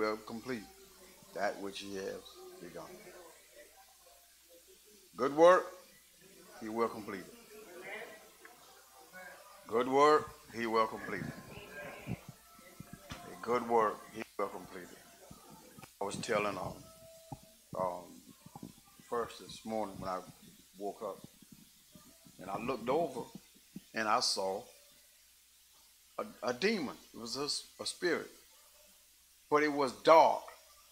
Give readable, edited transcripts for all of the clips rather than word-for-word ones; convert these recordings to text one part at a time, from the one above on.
will complete that which he has begun. Good work, he will complete it. Good work, he will complete it. A good work, he will complete it. I was telling first this morning when I woke up, and I looked over and I saw a demon. It was a spirit, but it was dark.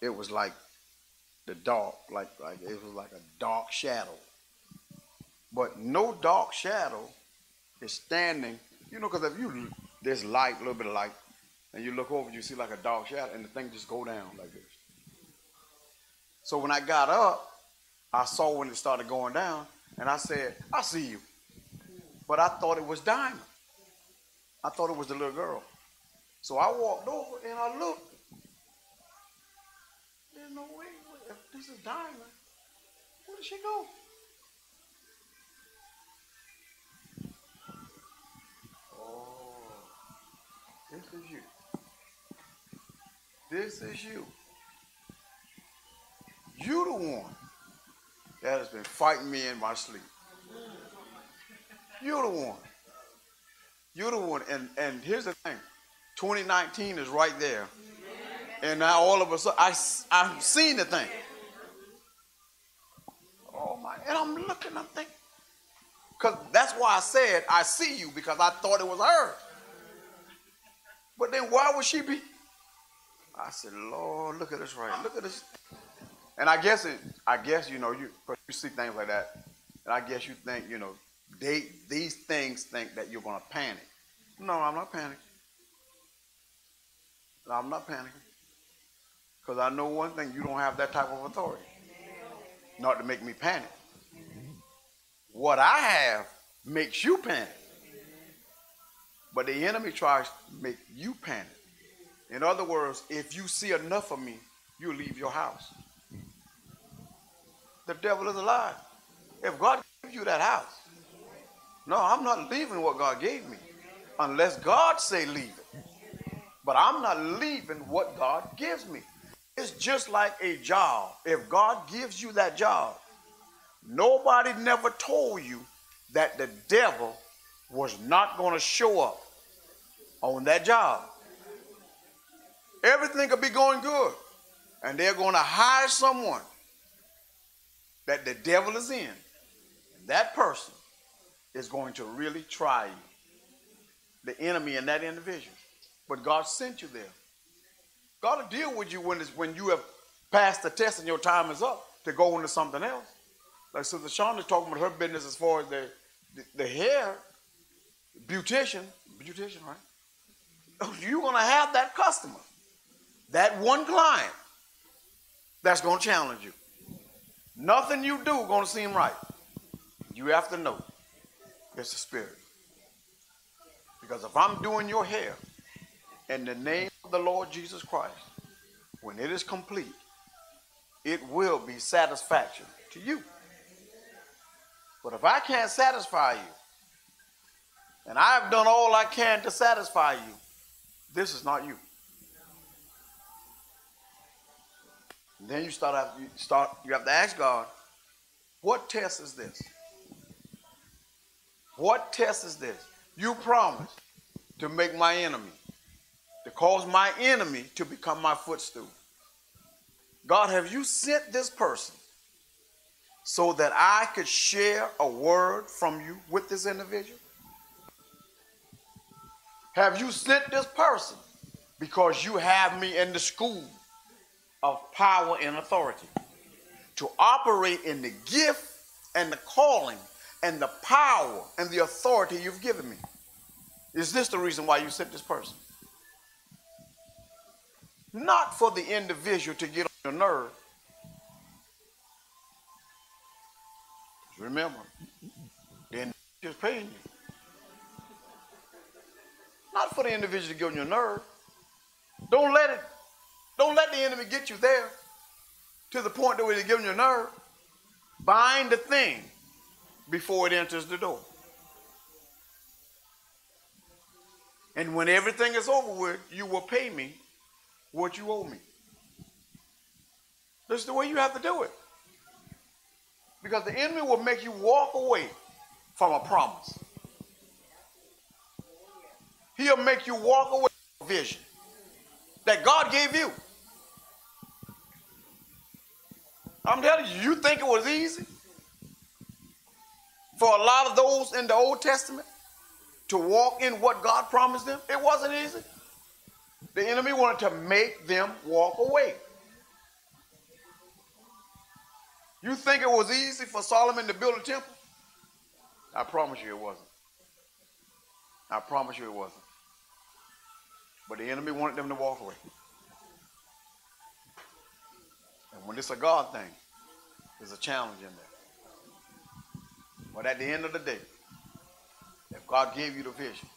It was like the dark, like it was like a dark shadow. But no dark shadow is standing. You know, because if you there's light, a little bit of light, and you look over, you see like a dark shadow, and the thing just go down like this. So when I got up, I saw when it started going down, and I said, "I see you," but I thought it was Diamond. I thought it was the little girl. So I walked over and I looked. There's no way. If this is Diamond, where did she go? Oh, this is you. This is you. You the one that has been fighting me in my sleep. You the one. You the one. And here's the thing. 2019 is right there. And now all of a sudden, I've seen the thing. Oh my, and I'm looking, I'm thinking. Because that's why I said, I see you, because I thought it was her. But then why would she be? I said, Lord, look at this right. Look at this. And I guess you know, you see things like that. And I guess you think, you know, these things think that you're going to panic. No, I'm not panicking. No, I'm not panicking. Because I know one thing, you don't have that type of authority. Not to make me panic. What I have makes you panic. But the enemy tries to make you panic. In other words, if you see enough of me, you'll leave your house. The devil is a lie. If God gives you that house, no, I'm not leaving what God gave me. Unless God say leave it. But I'm not leaving what God gives me. It's just like a job. If God gives you that job, nobody never told you that the devil was not going to show up on that job. Everything could be going good, and they're going to hire someone that the devil is in. And that person is going to really try you, the enemy in that individual. But God sent you there. God will deal with you when you have passed the test and your time is up to go into something else. Like Sister Shawn is talking about her business as far as the hair, beautician, right? You're going to have that customer, that one client that's going to challenge you. Nothing you do going to seem right. You have to know it's the Spirit. Because if I'm doing your hair in the name of the Lord Jesus Christ, when it is complete, it will be satisfaction to you. But if I can't satisfy you, and I've done all I can to satisfy you, this is not you. And then you have to ask God, what test is this? What test is this? You promised to make my enemy, to cause my enemy to become my footstool. God, have you sent this person so that I could share a word from you with this individual? Have you sent this person because you have me in the school of power and authority to operate in the gift and the calling and the power and the authority you've given me? Is this the reason why you sent this person? Not for the individual to get on your nerve. Remember, the individual is paying you. Not for the individual to get on your nerve. Don't let the enemy get you there to the point that where they get on your nerve. Bind the thing before it enters the door. And when everything is over with, you will pay me what you owe me. This is the way you have to do it. Because the enemy will make you walk away from a promise. He'll make you walk away from a vision that God gave you. I'm telling you, you think it was easy for a lot of those in the Old Testament to walk in what God promised them? It wasn't easy. The enemy wanted to make them walk away. You think it was easy for Solomon to build a temple? I promise you it wasn't. I promise you it wasn't. But the enemy wanted them to walk away. And when it's a God thing, there's a challenge in there. But at the end of the day, if God gave you the vision,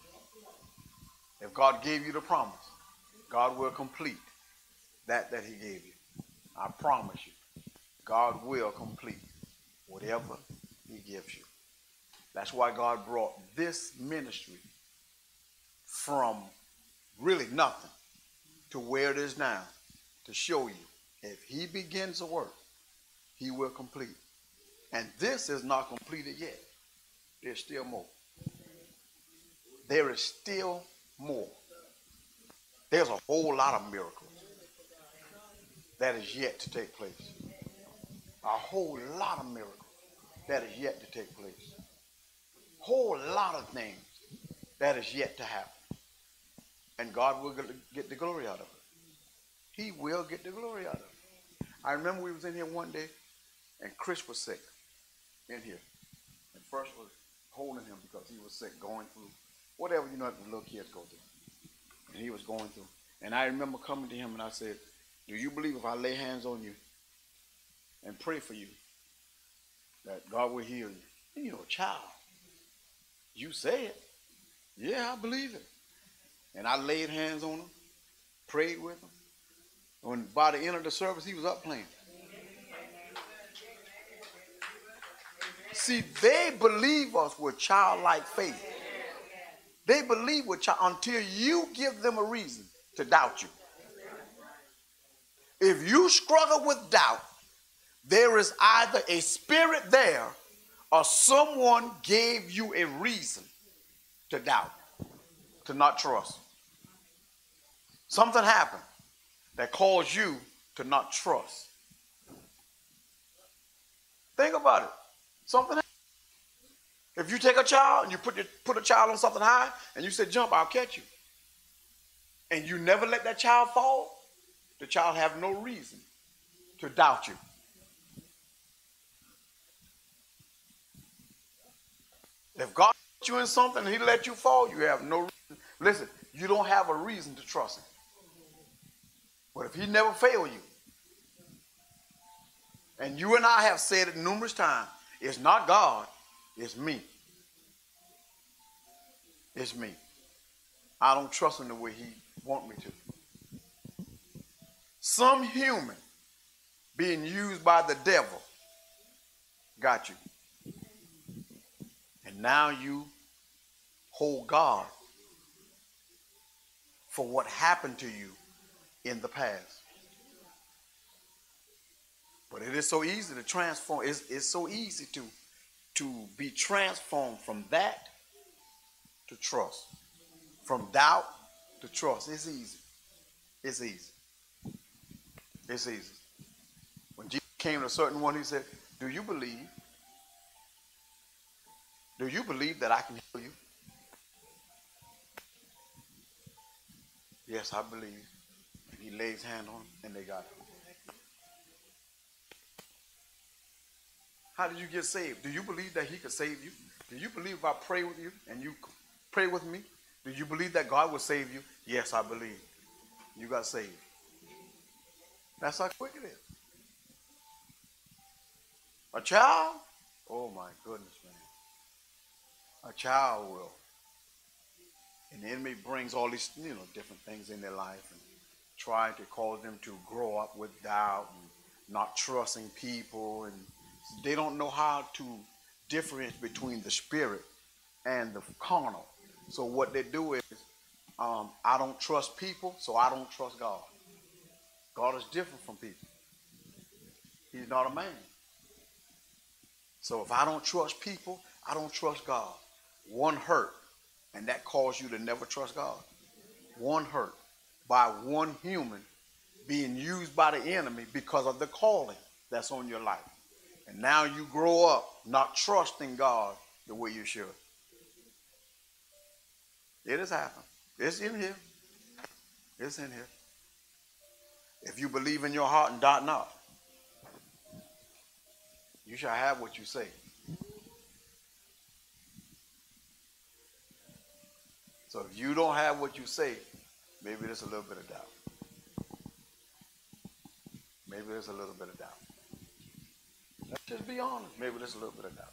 if God gave you the promise, God will complete that he gave you. I promise you, God will complete whatever he gives you. That's why God brought this ministry from really nothing to where it is now, to show you if he begins a work, he will complete. And this is not completed yet. There's still more. There is still more. There's a whole lot of miracles that is yet to take place. A whole lot of miracles that is yet to take place. Whole lot of things that is yet to happen. And God will get the glory out of it. He will get the glory out of it. I remember we was in here one day and Chris was sick in here. And first was holding him because he was sick, going through whatever, the little kids go through. And he was going through. And I remember coming to him and I said, do you believe if I lay hands on you and pray for you that God will heal you? And child, you say it. Yeah, I believe it. And I laid hands on him, prayed with him. When by the end of the service, he was up playing. See, they believe us with childlike faith. They believe with child until you give them a reason to doubt you. If you struggle with doubt, there is either a spirit there or someone gave you a reason to doubt, to not trust. Something happened that caused you to not trust. Think about it. Something happened. If you take a child and you put a child on something high and you say, jump, I'll catch you. And you never let that child fall, the child have no reason to doubt you. If God put you in something and he let you fall, you have no reason. Listen, you don't have a reason to trust him. But if he never failed you, and you and I have said it numerous times, it's not God, it's me. It's me. I don't trust him the way he wants me to. Some human being used by the devil got you. And now you hold God for what happened to you in the past. But it is so easy to transform. It's so easy to be transformed from that to trust. From doubt to trust. It's easy. It's easy. It's easy. When Jesus came to a certain one, he said, do you believe? Do you believe that I can heal you? Yes, I believe. And he lays hand on him and they got him. How did you get saved? Do you believe that he could save you? Do you believe if I pray with you and you pray with me, do you believe that God will save you? Yes, I believe. You got saved. That's how quick it is. A child? Oh my goodness, man. A child will. And the enemy brings all these, different things in their life and try to cause them to grow up with doubt and not trusting people, and they don't know how to differentiate between the spirit and the carnal. So what they do is, I don't trust people, so I don't trust God. God is different from people. He's not a man. So if I don't trust people, I don't trust God. One hurt, and that caused you to never trust God. One hurt by one human being used by the enemy because of the calling that's on your life. And now you grow up not trusting God the way you should. It has happened. It's in here. It's in here. If you believe in your heart and doubt not, you shall have what you say. So if you don't have what you say, maybe there's a little bit of doubt. Maybe there's a little bit of doubt. Let's just be honest. Maybe there's a little bit of doubt.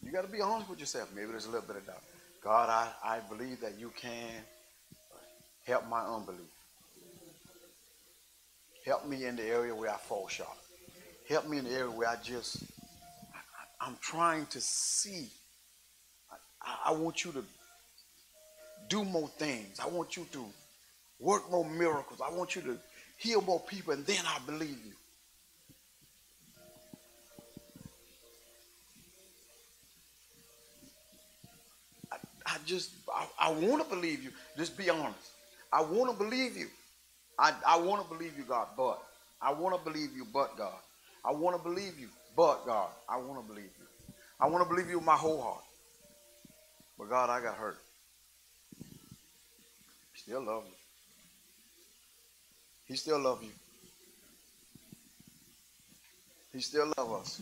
You got to be honest with yourself. Maybe there's a little bit of doubt. God, I believe that you can help my unbelief. Help me in the area where I fall short. Help me in the area where I'm trying to see. I want you to do more things. I want you to work more miracles. I want you to heal more people, and then I believe you. I want to believe you. Just be honest. I want to believe you. I want to believe you, God, but I want to believe you, but God. I want to believe you, but God. I want to believe you. I want to believe you with my whole heart. But God, I got hurt. He still loves you. He still loves you. He still loves us.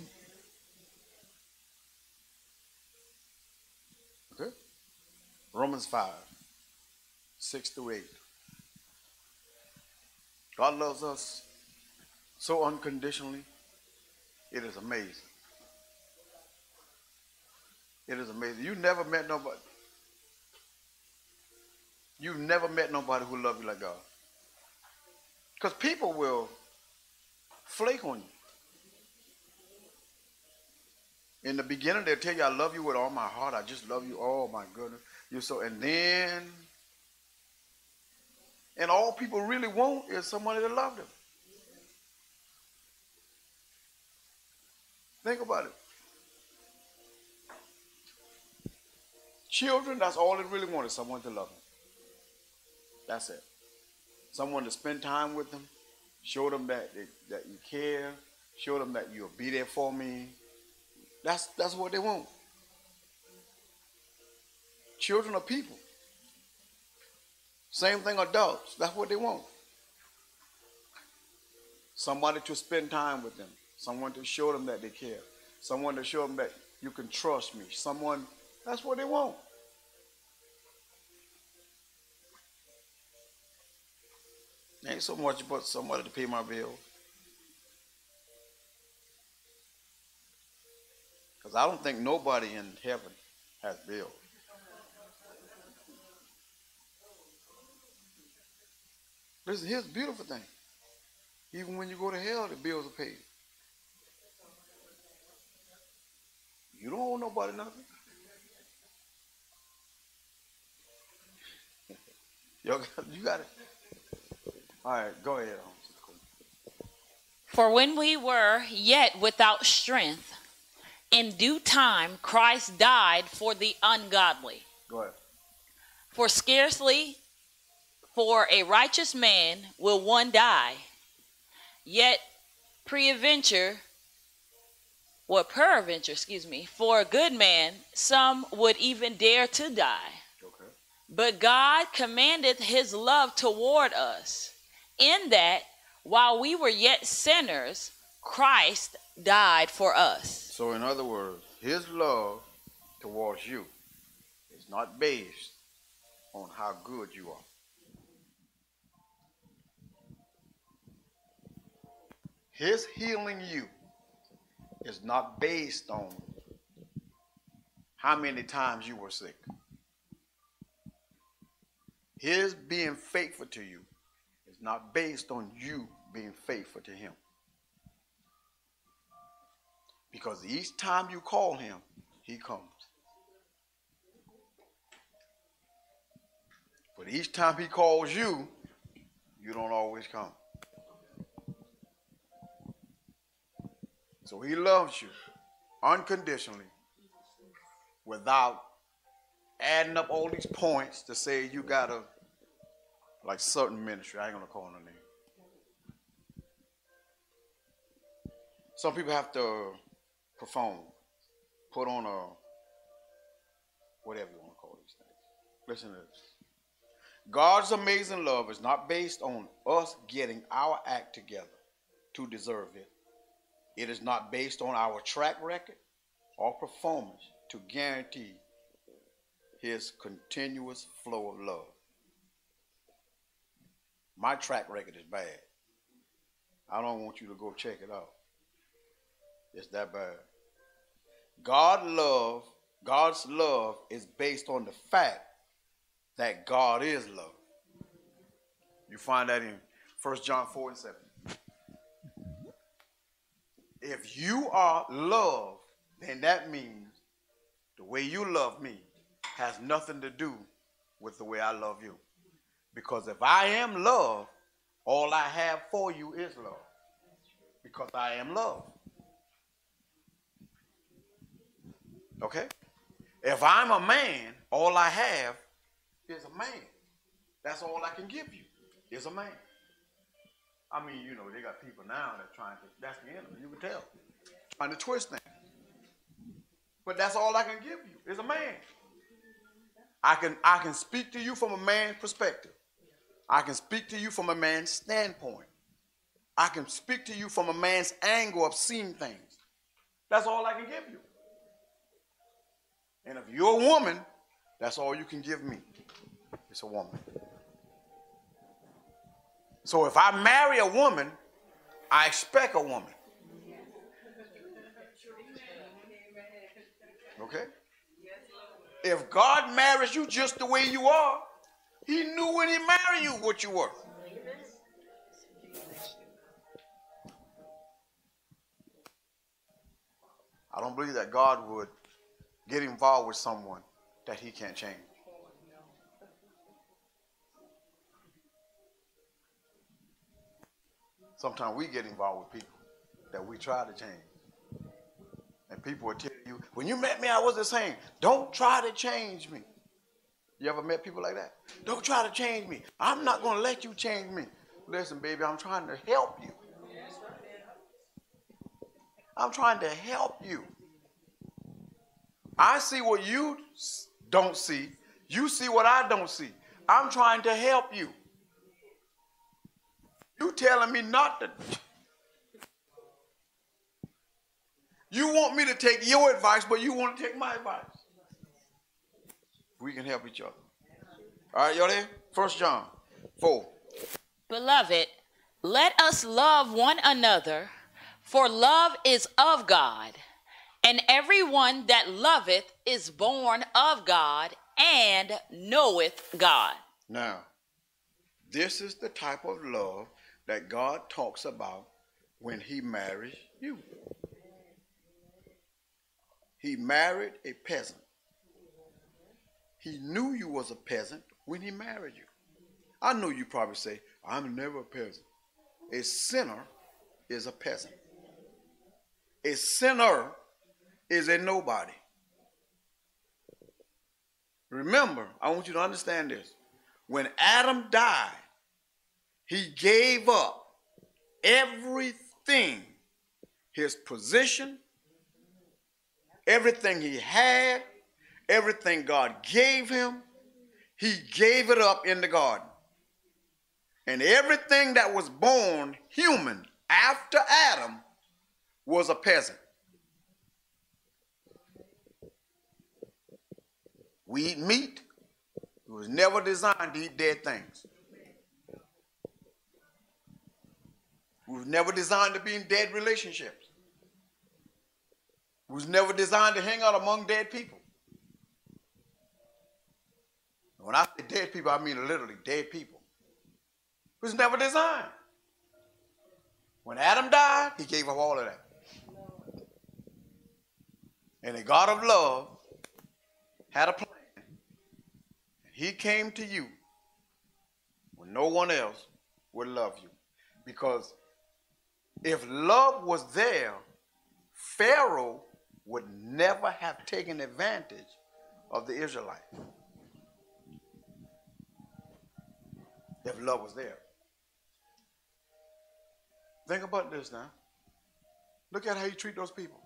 Okay? Romans 5, 6 through 8. God loves us so unconditionally. It is amazing. It is amazing. You've never met nobody who loves you like God. Because people will flake on you. In the beginning, they'll tell you, I love you with all my heart. I just love you. Oh, my goodness. You're so, and all people really want is somebody to love them. Think about it. Children, that's all they really want is someone to love them. That's it. Someone to spend time with them, show them that you care, show them that you'll be there for me. That's what they want. Children are people. Same thing adults. That's what they want. Somebody to spend time with them. Someone to show them that they care. Someone to show them that you can trust me. Someone, that's what they want. Ain't so much about somebody to pay my bills. Because I don't think nobody in heaven has bills. Listen, here's the beautiful thing. Even when you go to hell, the bills are paid. You don't owe nobody nothing. You got it. All right, go ahead. For when we were yet without strength, in due time Christ died for the ungodly. Go ahead. For scarcely for a righteous man will one die, yet peradventure, for a good man some would even dare to die. Okay. But God commandeth his love toward us, in that while we were yet sinners, Christ died for us. So in other words, his love towards you is not based on how good you are. His healing you is not based on how many times you were sick. His being faithful to you is not based on you being faithful to him. Because each time you call him, he comes. But each time he calls you, you don't always come. So he loves you unconditionally without adding up all these points to say you got to, like certain ministry. I ain't going to call no name. Some people have to perform, put on a, whatever you want to call these things. Listen to this. God's amazing love is not based on us getting our act together to deserve it. It is not based on our track record or performance to guarantee his continuous flow of love. My track record is bad. I don't want you to go check it out. It's that bad. God's love is based on the fact that God is love. You find that in 1 John 4:7. If you are love, then that means the way you love me has nothing to do with the way I love you. Because if I am love, all I have for you is love. Because I am love. Okay? If I'm a man, all I have is a man. That's all I can give you is a man. I mean, you know, they got people now that trying to, that's the enemy, you can tell. Trying to twist things. But that's all I can give you is a man. I can speak to you from a man's perspective. I can speak to you from a man's standpoint. I can speak to you from a man's angle of seeing things. That's all I can give you. And if you're a woman, that's all you can give me. It's a woman. So if I marry a woman, I expect a woman. Okay? If God marries you just the way you are, he knew when he married you what you were. I don't believe that God would get involved with someone that he can't change. Sometimes we get involved with people that we try to change. And people will tell you, when you met me, I was the same. Don't try to change me. You ever met people like that? Don't try to change me. I'm not going to let you change me. Listen, baby, I'm trying to help you. I'm trying to help you. I see what you don't see. You see what I don't see. I'm trying to help you. You telling me not to. You want me to take your advice, but you want to take my advice. We can help each other. All right, y'all there? 1 John 4. Beloved, let us love one another, for love is of God, and everyone that loveth is born of God and knoweth God. Now, this is the type of love that God talks about when he marries you. He married a peasant. He knew you was a peasant when he married you. I know you probably say, I'm never a peasant. A sinner is a peasant. A sinner is a nobody. Remember, I want you to understand this. When Adam died, he gave up everything, his position, everything he had, everything God gave him, he gave it up in the garden. And everything that was born human after Adam was a peasant. We eat meat. It was never designed to eat dead things. We was never designed to be in dead relationships. We was never designed to hang out among dead people. When I say dead people, I mean literally dead people. It was never designed. When Adam died, he gave up all of that. And the God of love had a plan. He came to you when no one else would love you. Because if love was there, Pharaoh would never have taken advantage of the Israelites if love was there. Think about this now. Look at how he treated those people.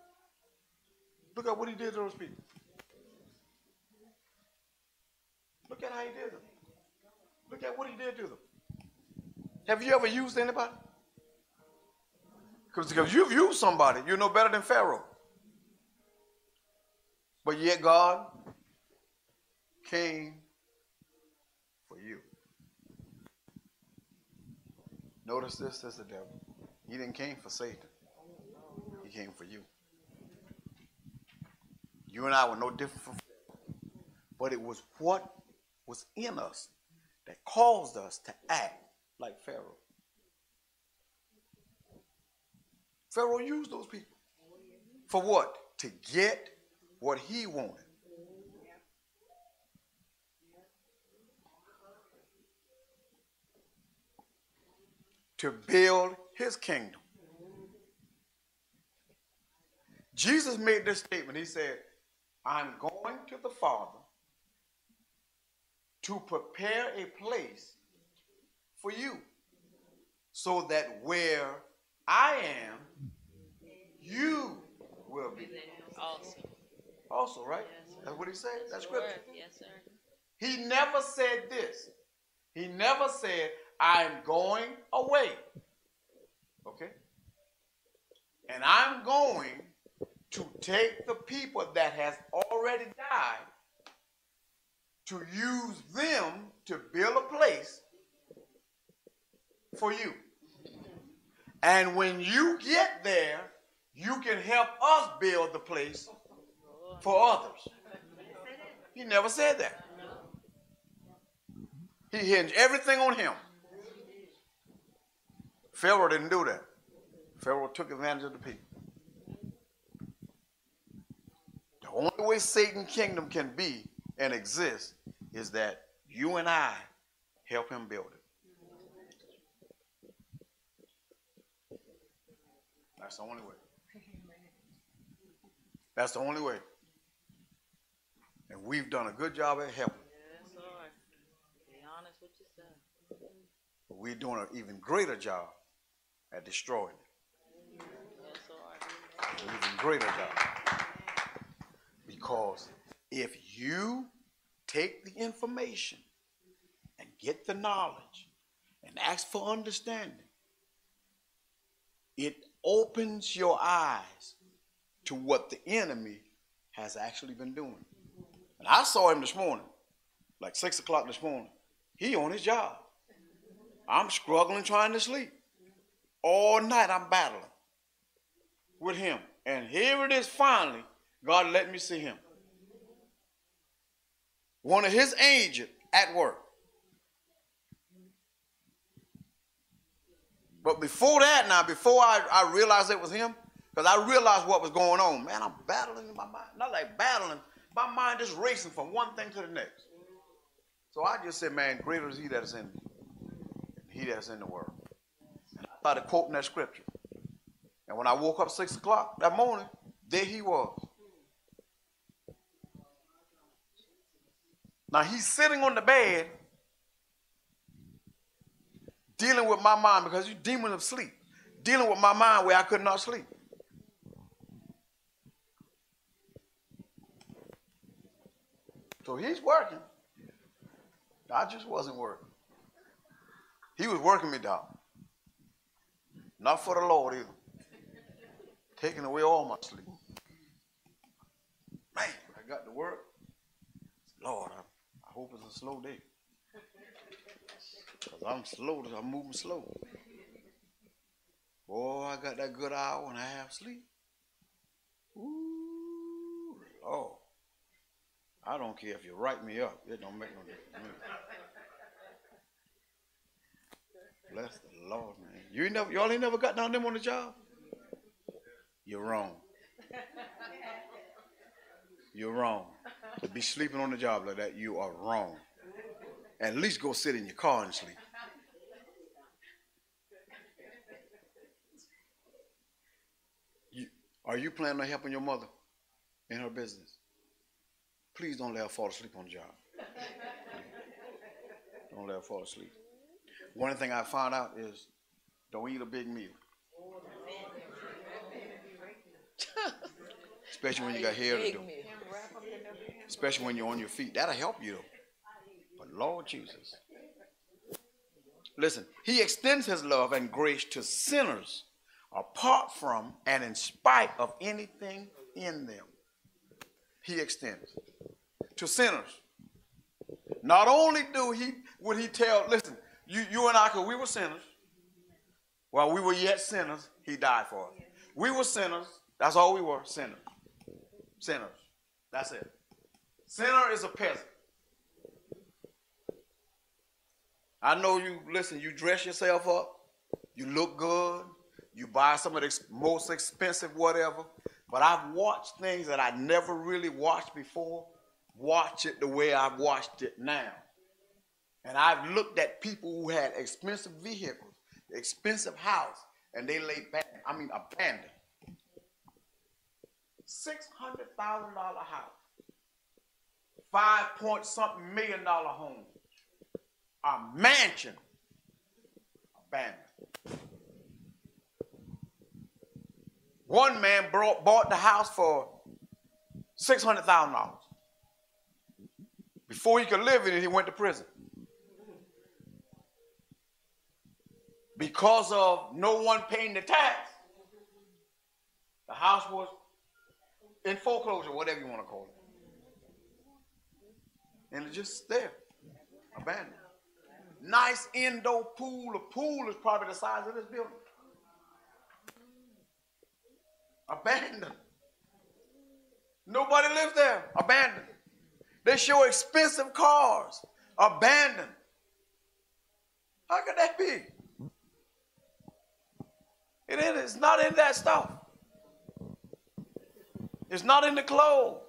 Look at what he did to those people. Look at how he did them. Look at what he did to them. Have you ever used anybody? Because you've used somebody, you know better than Pharaoh. But yet God came for you. Notice this, says the devil. He didn't came for Satan. He came for you. You and I were no different from Pharaoh. But it was what was in us that caused us to act like Pharaoh. Pharaoh used those people. For what? To get what he wanted. To build his kingdom. Jesus made this statement. He said, I'm going to the Father to prepare a place for you, so that where I am, you will be. Also, right? Yes, that's what he said. That's scripture. Yes, sir. He never said this. He never said, I'm going away. Okay? And I'm going to take the people that has already died to use them to build a place for you. And when you get there, you can help us build the place for others. He never said that. He hinged everything on him. Pharaoh didn't do that. Pharaoh took advantage of the people. The only way Satan's kingdom can be and exist is that you and I help him build it. That's the only way. That's the only way. And we've done a good job at helping. Yes, Lord. Be honest with yourself. But we're doing an even greater job at destroying it. Yes, Lord. An even greater job. Because if you take the information and get the knowledge and ask for understanding, it opens your eyes to what the enemy has actually been doing. And I saw him this morning, like 6 o'clock this morning. He on his job. I'm struggling trying to sleep. All night I'm battling with him. And here it is finally, God let me see him. One of his agents at work. But before that now, before I realized it was him, because I realized what was going on. Man, I'm battling in my mind. Not like battling. My mind is racing from one thing to the next. So I just said, man, greater is he that is in me than he that is in the world. And I started quoting that scripture. And when I woke up 6 o'clock that morning, there he was. Now he's sitting on the bed dealing with my mind, because you're demon of sleep. Dealing with my mind where I could not sleep. So he's working. I just wasn't working. He was working me down. Not for the Lord either. Taking away all my sleep. Man, I got to work. Lord, I hope it's a slow day. Because I'm slow, I'm moving slow. Boy, I got that good hour and a half sleep. Ooh, Lord. I don't care if you write me up. It don't make no difference. Bless the Lord, man. Y'all ain't never got down them on the job? You're wrong. You're wrong. To be sleeping on the job like that, you are wrong. At least go sit in your car and sleep. Are you planning on helping your mother in her business? Please don't let her fall asleep on the job. Don't let her fall asleep. One thing I found out is don't eat a big meal. Especially when you got hair to do. Especially when you're on your feet. That'll help you though. But Lord Jesus. Listen, he extends his love and grace to sinners apart from and in spite of anything in them. He extends to sinners. Not only would he tell, listen, you and I, because we were sinners, while we were yet sinners, he died for us. We were sinners. That's all we were, sinners. Sinners. That's it. Sinner is a peasant. I know you, listen, you dress yourself up, you look good, you buy some of the most expensive whatever, but I've watched things that I never really watched before, watch it the way I've watched it now. And I've looked at people who had expensive vehicles, expensive house, and they lay back, abandoned. $600,000 house, $5-point-something million home, a mansion, abandoned. One man bought the house for $600,000. Before he could live in it, he went to prison. Because of no one paying the tax, the house was in foreclosure, whatever you want to call it. And it's just there, abandoned. Nice indoor pool. The pool is probably the size of this building. Abandoned. Nobody lives there. Abandoned. They show expensive cars. Abandoned. How could that be? It's not in that stuff. It's not in the clothes.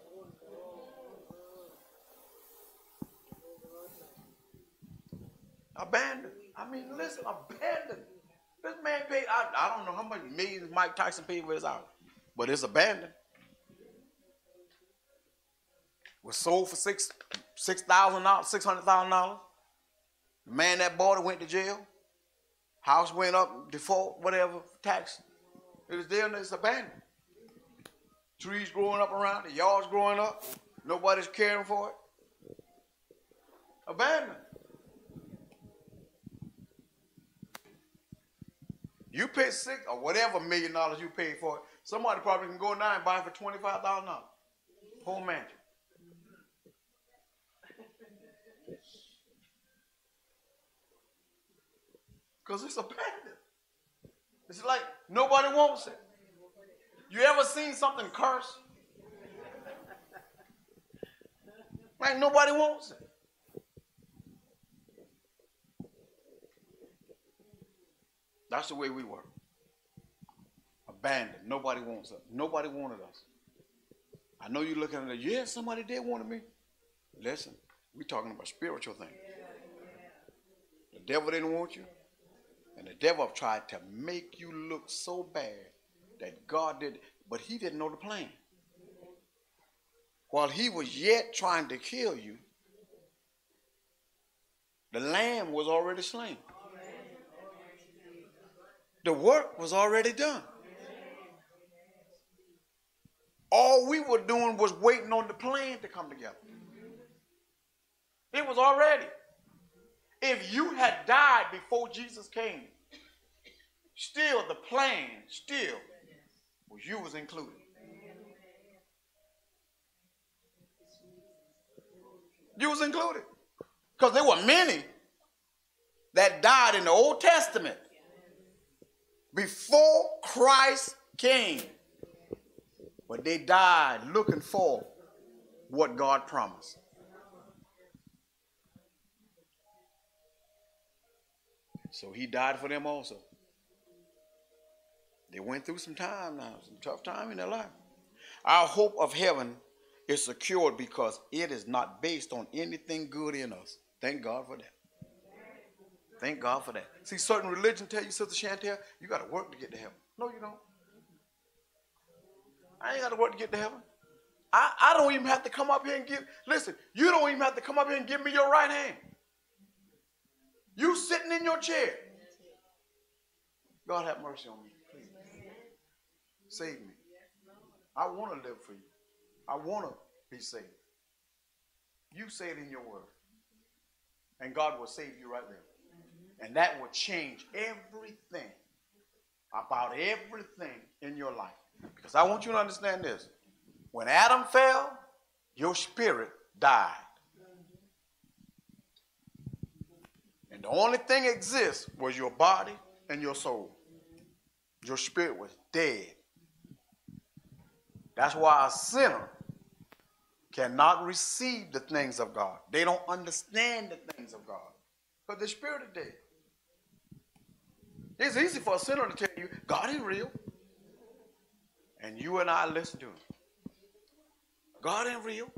Abandoned. Listen, abandoned. This man paid, I don't know how much millions Mike Tyson paid for his house, but it's abandoned. Was sold for $600,000. The man that bought it went to jail. House went up, default, whatever, tax. It was there and it's abandoned. Trees growing up around, the yard's growing up. Nobody's caring for it. Abandoned. You pay $6 or whatever $1 million you paid for it. Somebody probably can go now and buy it for $25,000. Whole mansion. Because it's abandoned. It's like nobody wants it. You ever seen something cursed? Like nobody wants it. That's the way we were. Abandoned. Nobody wants us. Nobody wanted us. I know you're looking at it, yeah, somebody did want me. Listen, we're talking about spiritual things. The devil didn't want you. And the devil tried to make you look so bad that God did, but he didn't know the plan. While he was yet trying to kill you, the lamb was already slain. The work was already done. All we were doing was waiting on the plan to come together. It was already. If you had died before Jesus came, still the plan was you was included. You was included. Because there were many that died in the Old Testament before Christ came. But they died looking for what God promised. So he died for them also. They went through some time now, some tough time in their life. Our hope of heaven is secured because it is not based on anything good in us. Thank God for that. Thank God for that. See, certain religion tell you, Sister Chantel, you got to work to get to heaven. No, you don't. I ain't got to work to get to heaven. I don't even have to come up here and listen, you don't even have to come up here and give me your right hand. You sitting in your chair. God have mercy on me, please. Save me. I want to live for you. I want to be saved. You say it in your word. And God will save you right there. And that will change everything about everything in your life. Because I want you to understand this. When Adam fell, your spirit died. And the only thing exists was your body and your soul. Your spirit was dead. That's why a sinner cannot receive the things of God. They don't understand the things of God. Because the spirit is dead. It's easy for a sinner to tell you, God ain't real. And you and I listen to him. God ain't real.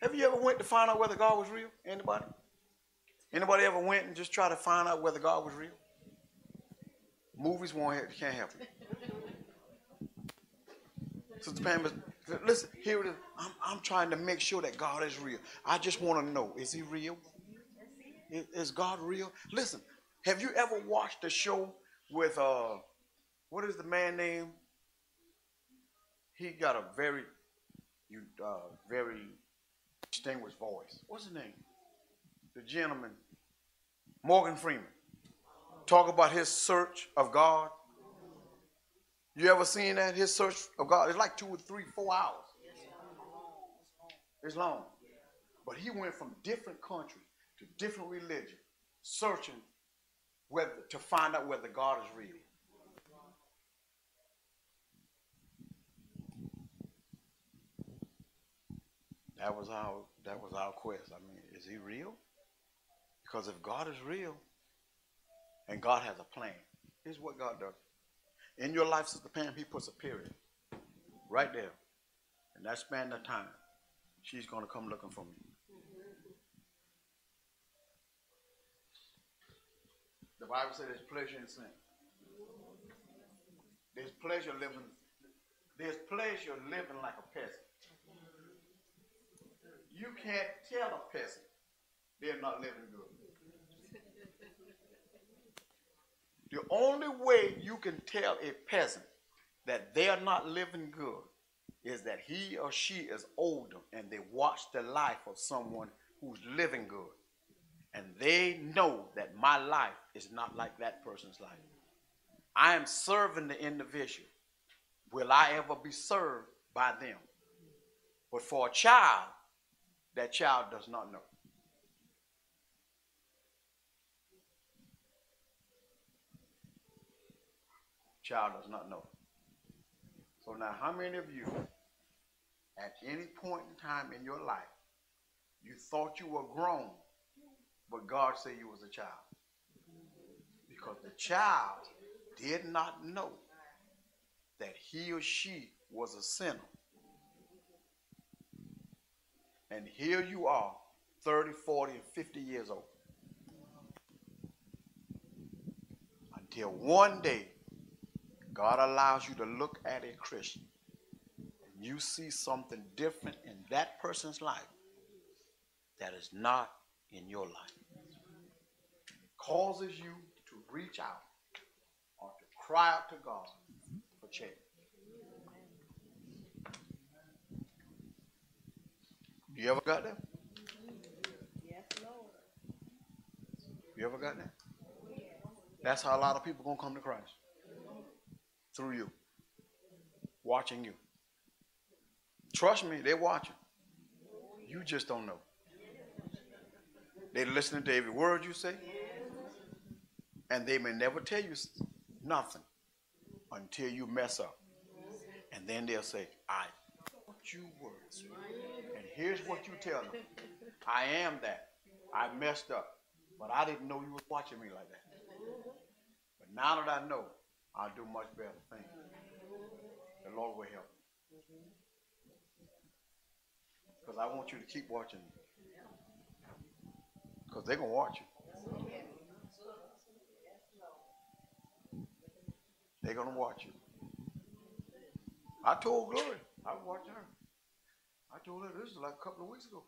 Have you ever went to find out whether God was real? Anybody? Anybody ever went and just tried to find out whether God was real? Movies can't help it. Sister Pam, listen, here it is. I'm trying to make sure that God is real. I just want to know, is he real? Is God real? Listen, have you ever watched a show with, what is the man name? He got a very distinguished voice. What's his name? The gentleman, Morgan Freeman. Talk about his search of God. You ever seen that? His search of God. It's like 2 or 3, 4 hours. It's long. But he went from different countries to different religions, searching to find out whether God is real. That was our quest. I mean, is he real? Because if God is real and God has a plan, here's what God does. In your life, Sister Pam, he puts a period right there. And that span of time, she's going to come looking for me. The Bible says there's pleasure in sin. There's pleasure living like a peasant. You can't tell a peasant they're not living good. The only way you can tell a peasant that they are not living good is that he or she is older and they watch the life of someone who's living good. And they know that my life is not like that person's life. I am serving the individual. Will I ever be served by them? But for a child, that child does not know. Child does not know. So now, how many of you, at any point in time in your life, you thought you were grown, but God said you was a child? Because the child did not know that he or she was a sinner. And here you are, 30, 40, and 50 years old. Until one day, God allows you to look at a Christian and you see something different in that person's life that is not in your life. It causes you to reach out or to cry out to God for change. You ever got that? Yes, Lord. You ever got that? That's how a lot of people are going to come to Christ. Through you. Watching you. Trust me, they're watching. You just don't know. They're listening to every word you say. And they may never tell you nothing until you mess up. And then they'll say, I thought you were. And here's what you tell them. I am that. I messed up. But I didn't know you were watching me like that. But now that I know, I'll do much better. Thank you. The Lord will help. Because I want you to keep watching me. Because they're going to watch you. They're going to watch you. I told Glory. I was watching her. I told her this was like a couple of weeks ago.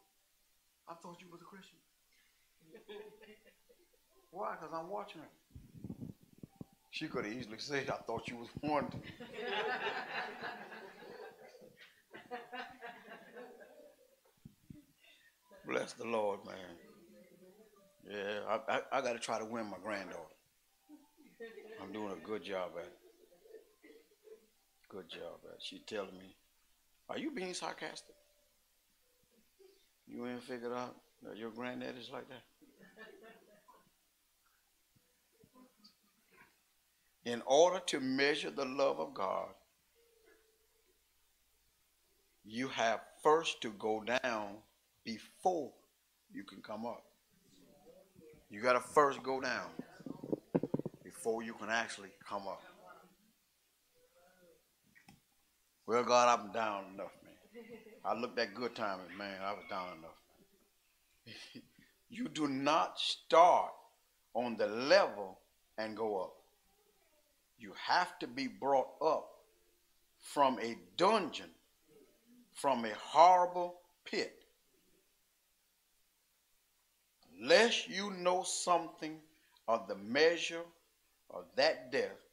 I thought you was a Christian. Why? Because I'm watching her. She could have easily said, I thought you was one. Bless the Lord, man. Yeah, I got to try to win my granddaughter. I'm doing a good job at it. Good job at it. She telling me, are you being sarcastic? You ain't figured out that your granddad is like that? In order to measure the love of God, you have first to go down before you can come up. You got to first go down before you can actually come up. Well, God, I'm down enough, man. I looked at good times, man. I was down enough. You do not start on the level and go up. You have to be brought up from a dungeon, from a horrible pit. Unless you know something of the measure of that depth,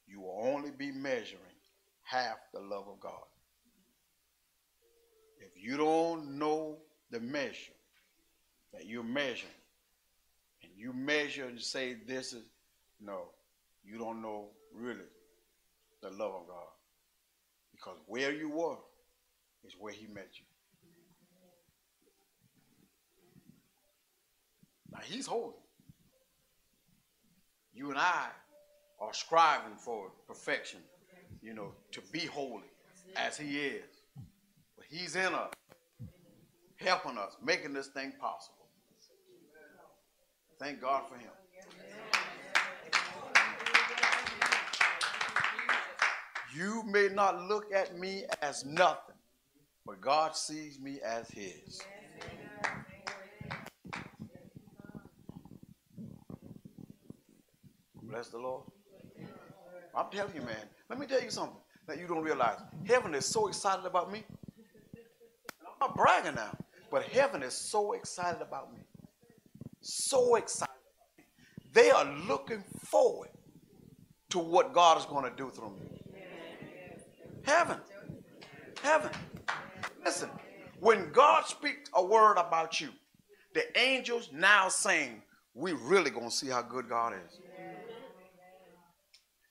you will only be measuring half the love of God. If you don't know the measure that you're measuring, and you measure and say this is, no, you don't know really the love of God. Because where you were is where he met you. Now he's holy. You and I are striving for perfection, to be holy as he is. But he's in us, helping us, making this thing possible. Thank God for him. You may not look at me as nothing, but God sees me as his. Bless the Lord. I'm telling you, man. Let me tell you something that you don't realize. Heaven is so excited about me. I'm not bragging now, but heaven is so excited about me. So excited about me. They are looking forward to what God is going to do through me. Heaven. Listen, when God speaks a word about you, the angels now saying, we really going to see how good God is.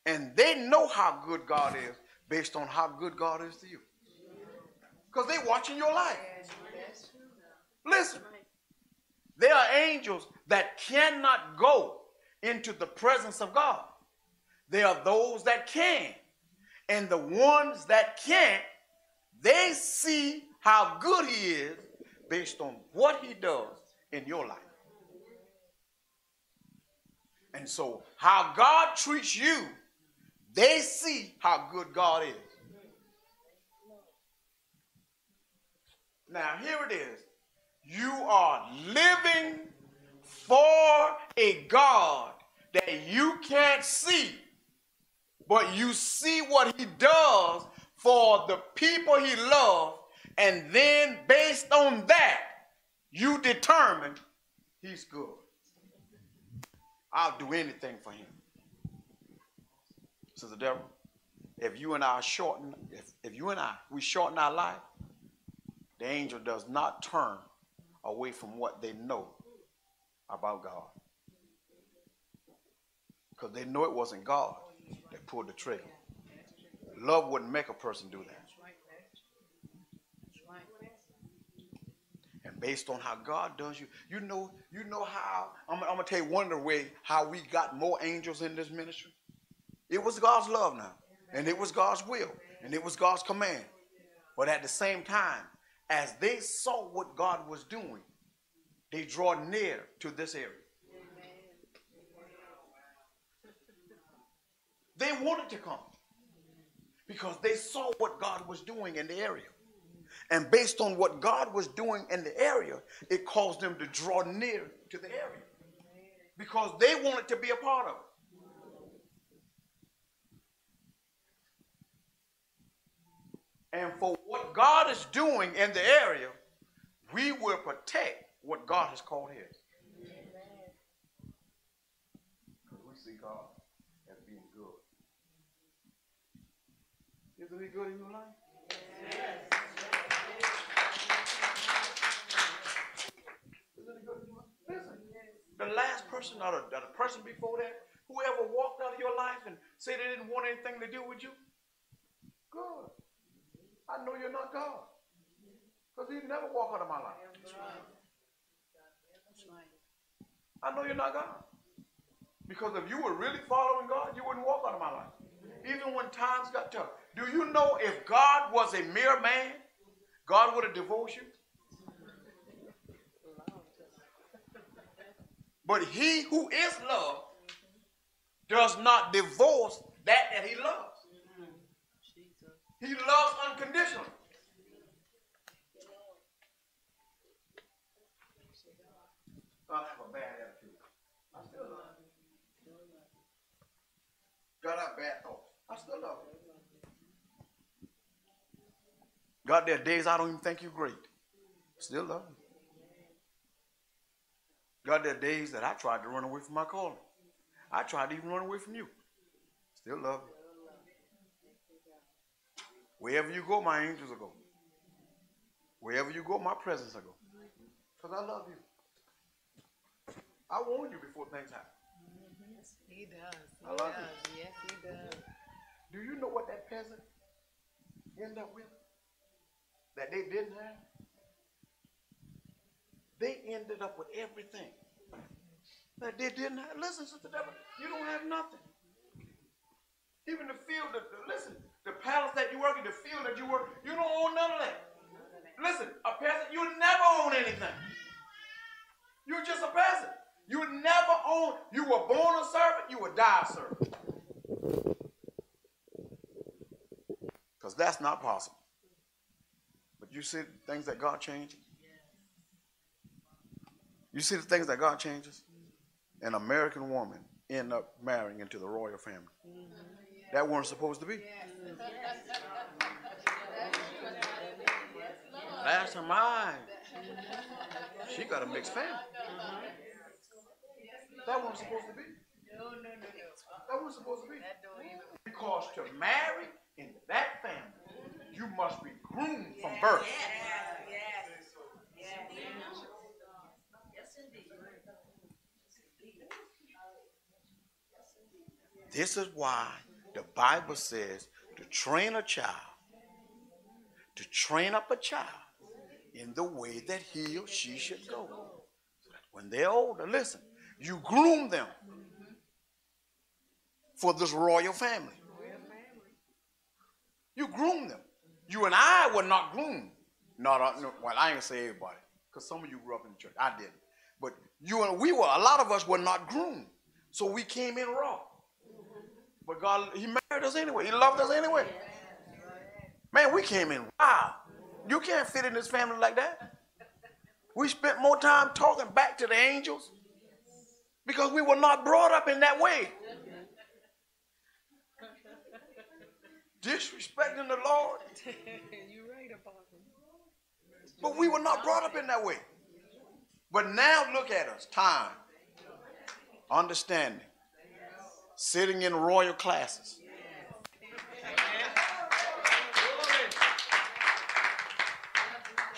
And they know how good God is based on how good God is to you. Because they're watching your life. Listen, there are angels that cannot go into the presence of God. There are those that can. And the ones that can't, they see how good he is based on what he does in your life. And so how God treats you, they see how good God is. Now, here it is. You are living for a God that you can't see, but you see what he does for the people he loves, and then based on that, you determine he's good. I'll do anything for him. Sister Deborah, if you and I shorten our life, the angel does not turn away from what they know about God. Because they know it wasn't God that pulled the trigger. Love wouldn't make a person do that. And based on how God does you, you know how, I'm going to tell you one of the ways how we got more angels in this ministry. It was God's love now. And it was God's will. And it was God's command. But at the same time, as they saw what God was doing, they draw near to this area. They wanted to come because they saw what God was doing in the area. And based on what God was doing in the area, it caused them to draw near to the area because they wanted to be a part of it. And for what God is doing in the area, we will protect what God has called his. Because we see God as being good. Isn't he good in your life? Yes. Isn't he good in your life? Listen, the last person or the person before that, whoever walked out of your life and said they didn't want anything to do with you, good. I know you're not God. Because he never walked out of my life. I know you're not God. Because if you were really following God, you wouldn't walk out of my life. Even when times got tough. Do you know if God was a mere man, God would have divorced you? But he who is love does not divorce that he loves. He loves unconditionally. God have a bad attitude. I still love him. God have bad thoughts. I still love him. God, there are days I don't even think you're great. Still love him. God, there are days that I tried to run away from my calling. I tried to even run away from you. Still love you. Wherever you go, my angels will go. Wherever you go, my presence will go. Because I love you. I warned you before things happen. Yes, he does. I love you. Yes, he does. Do you know what that peasant ended up with? That they didn't have? They ended up with everything that they didn't have. Listen, Sister Deborah, you don't have nothing. Even the field, listen, the palace that you work in, the field that you work, you don't own none of that. Listen, a peasant, you never own anything. You're just a peasant. You never own, you were born a servant, you will die a servant. Because that's not possible. But you see the things that God changes? You see the things that God changes? An American woman end up marrying into the royal family. That wasn't supposed to be. Last time she got a mixed family. That wasn't supposed to be. That wasn't supposed to be. Because to marry into that family, you must be groomed from birth. This is why the Bible says to train a child, to train up a child in the way that he or she should go. So that when they're older, listen, you groom them for this royal family. You groom them. You and I were not groomed. Well, I ain't gonna say everybody, because some of you grew up in the church. I didn't. But a lot of us were not groomed. So we came in raw. But God, he married us anyway. He loved us anyway. Man, we came in wow. You can't fit in this family like that. We spent more time talking back to the angels because we were not brought up in that way. Disrespecting the Lord. You're right about him. But we were not brought up in that way. But now look at us. Time. Understanding. Sitting in royal classes.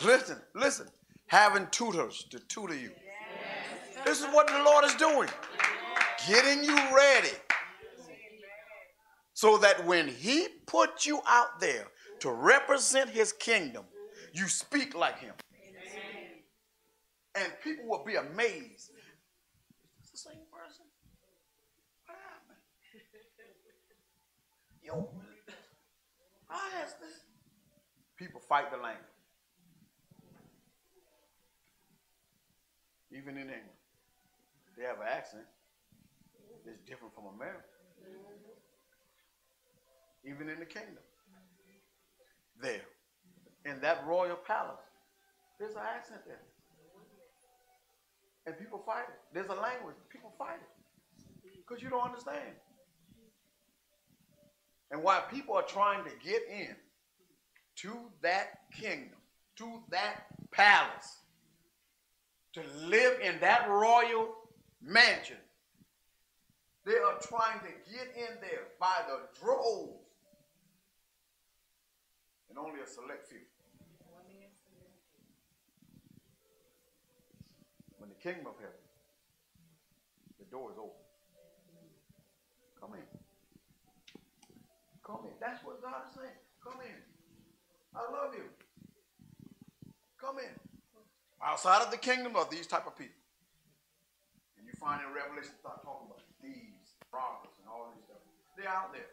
Listen. Having tutors to tutor you. This is what the Lord is doing. Getting you ready. So that when he puts you out there to represent his kingdom, you speak like him. And people will be amazed. Is this the same person? What happened? Yo, I asked this. People fight the language. Even in England, they have an accent. It's different from America. Even in the kingdom. There. In that royal palace, there's an accent there. And people fight it. There's a language. People fight it. Because you don't understand. And while people are trying to get in to that kingdom, to that palace, to live in that royal mansion. They are trying to get in there by the droves, and only a select few. When the kingdom of heaven, the door is open. Come in. Come in. That's what God is saying. Come in. I love you. Come in. Outside of the kingdom are these type of people. And you find in Revelation, start talking about thieves, robbers, and all this stuff. They're out there.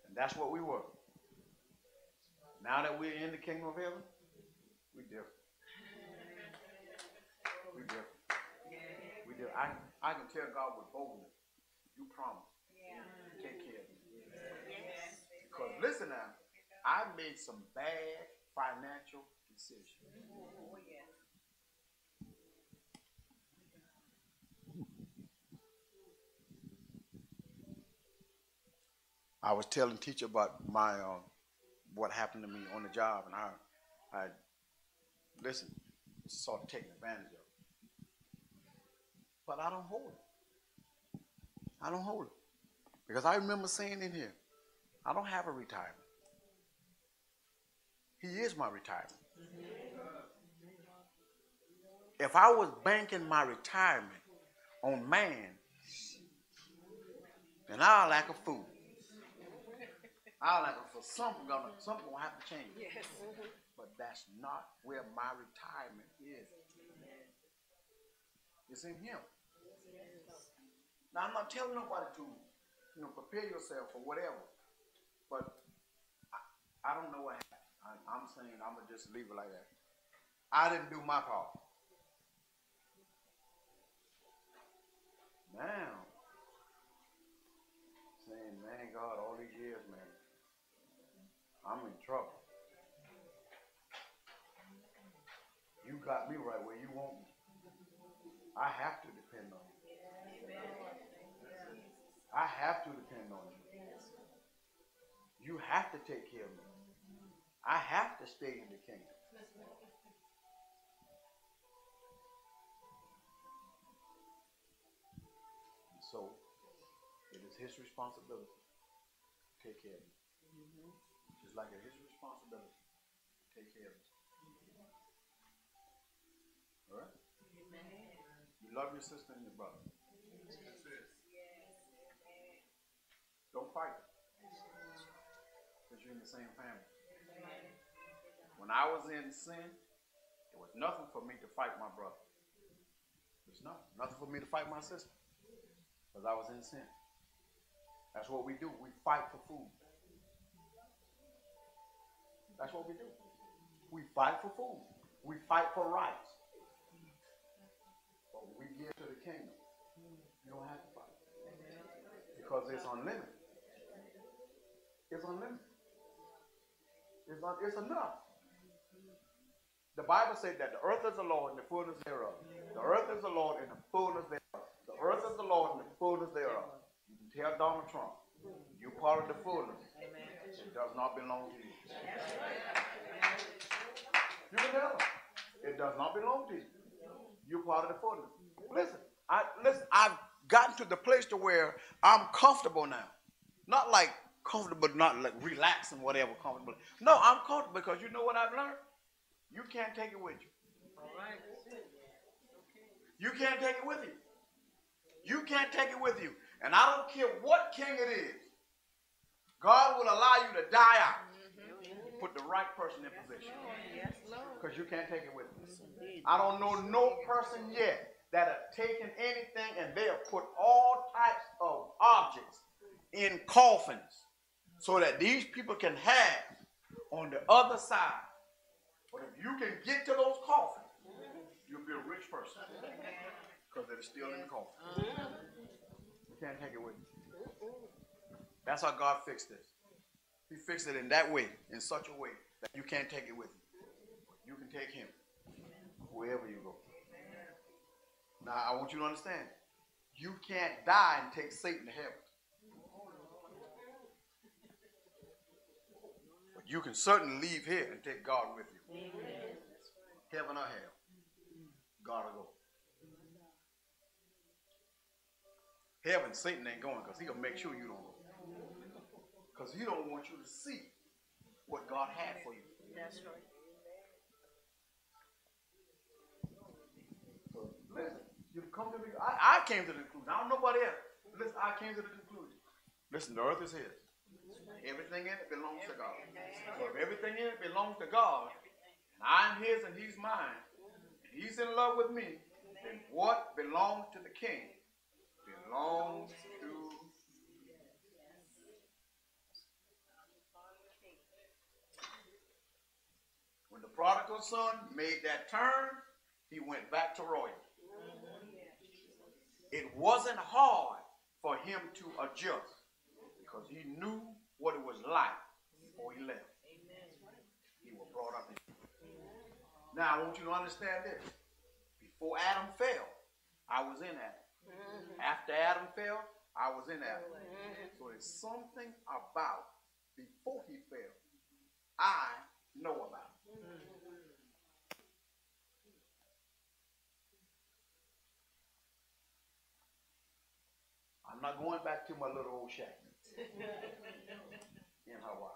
And that's what we were. Now that we're in the kingdom of heaven, we different. We different. We different. I can tell God with boldness, you promise to take care of me. Because listen now, I made some bad financial decisions. I was telling teacher about my what happened to me on the job, and I listen, sort of taking advantage of it. But I don't hold it. I don't hold it. Because I remember saying in here, I don't have a retirement. He is my retirement. If I was banking my retirement on man, then I'll act a fool. I'll act a fool. Something gonna have to change. Yes. But that's not where my retirement is. It's in Him. Now I'm not telling nobody to, prepare yourself for whatever. But I don't know what happened. I'm saying I'm gonna just leave it like that. I didn't do my part. Now, saying, man, God, all these years, man, I'm in trouble. You got me right where you want me. I have to depend on you. I have to depend on you. You have to take care of me. I have to stay in the kingdom. So, it is His responsibility to take care of you. Just like it's His responsibility to take care of you. All right? You love your sister and your brother. Don't fight. Because you're in the same family. When I was in sin, it was nothing for me to fight my brother. It's nothing for me to fight my sister. Because I was in sin. That's what we do. We fight for food. That's what we do. We fight for food. We fight for rights. But when we get to the kingdom, you don't have to fight. Because it's unlimited. It's unlimited. It's enough. The Bible said that the earth is the Lord and the fullness thereof. The earth is the Lord and the fullness thereof. The earth is the Lord and the fullness thereof. You can tell Donald Trump, you're part of the fullness. It does not belong to you. You can tell him, it does not belong to you. You're part of the fullness. Listen, I've gotten to the place to where I'm comfortable now. Not like comfortable, not like relaxing, whatever comfortable. No, I'm comfortable because you know what I've learned? You can't take it with you. You can't take it with you. You can't take it with you. And I don't care what king it is. God will allow you to die out. Put the right person in position. Because you can't take it with you. I don't know no person yet that have taken anything and they have put all types of objects in coffins so that these people can have on the other side. But if you can get to those coffins, you'll be a rich person. Because it is still in the coffin. You can't take it with you. That's how God fixed this. He fixed it in that way, in such a way that you can't take it with you. You can take Him wherever you go. Now, I want you to understand. You can't die and take Satan to heaven. You can certainly leave here and take God with you. Heaven or hell. God will go. Heaven, Satan ain't going because he'll make sure you don't go. Because he don't want you to see what God had for you. That's right. So listen, you come to me. I came to the conclusion. I don't know nobody else. Listen, I came to the conclusion. Listen, the earth is his. Everything in it belongs to God. So if everything in it belongs to God, and I'm his and he's mine, and he's in love with me, then what belongs to the king belongs to when the prodigal son made that turn, he went back to royalty. It wasn't hard for him to adjust because he knew what it was like before he left. He was brought up in it. Now I want you to understand this. Before Adam fell, I was in Adam. After Adam fell, I was in Adam. So there's something about before he fell I know about. I'm not going back to my little old shack in Hawaii.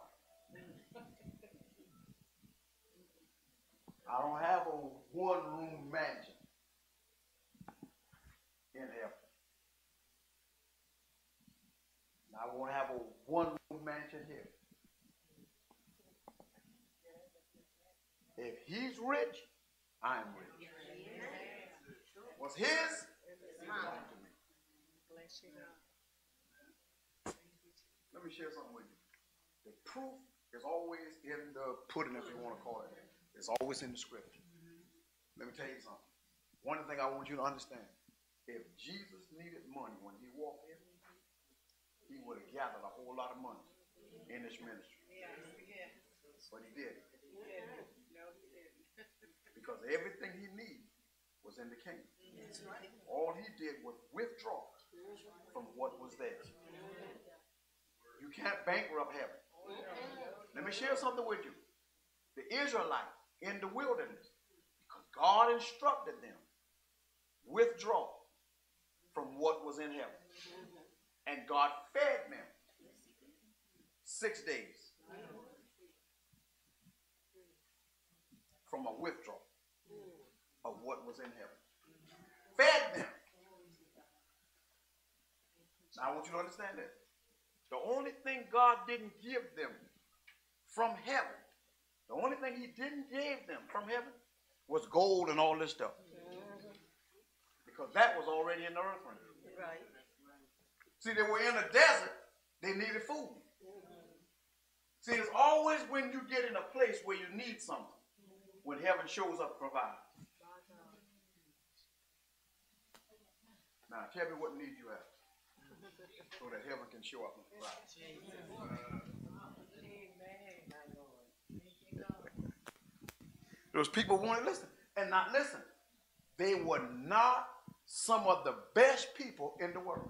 I don't have a one-room mansion in heaven. I won't have a one-room mansion here. If he's rich, I am rich. What's his? Belongs to me. Let me share something with you. The proof is always in the pudding, if you want to call it. It's always in the scripture. Let me tell you something. One thing I want you to understand. If Jesus needed money when he walked in, he would have gathered a whole lot of money in this ministry. But he didn't. Because everything he needed was in the kingdom. All he did was withdraw from what was there. You can't bankrupt heaven. Let me share something with you. The Israelites in the wilderness, because God instructed them, withdraw from what was in heaven. And God fed them 6 days from a withdrawal of what was in heaven. Fed them. Now I want you to understand that. The only thing God didn't give them from heaven, the only thing he didn't give them from heaven was gold and all this stuff. Because that was already in the earth realm. Right. See, they were in a desert, they needed food. See, it's always when you get in a place where you need something, when heaven shows up to provide. Now, tell me what need you have so that heaven can show up and provide. Those people wanted to listen and not listen. They were not some of the best people in the world.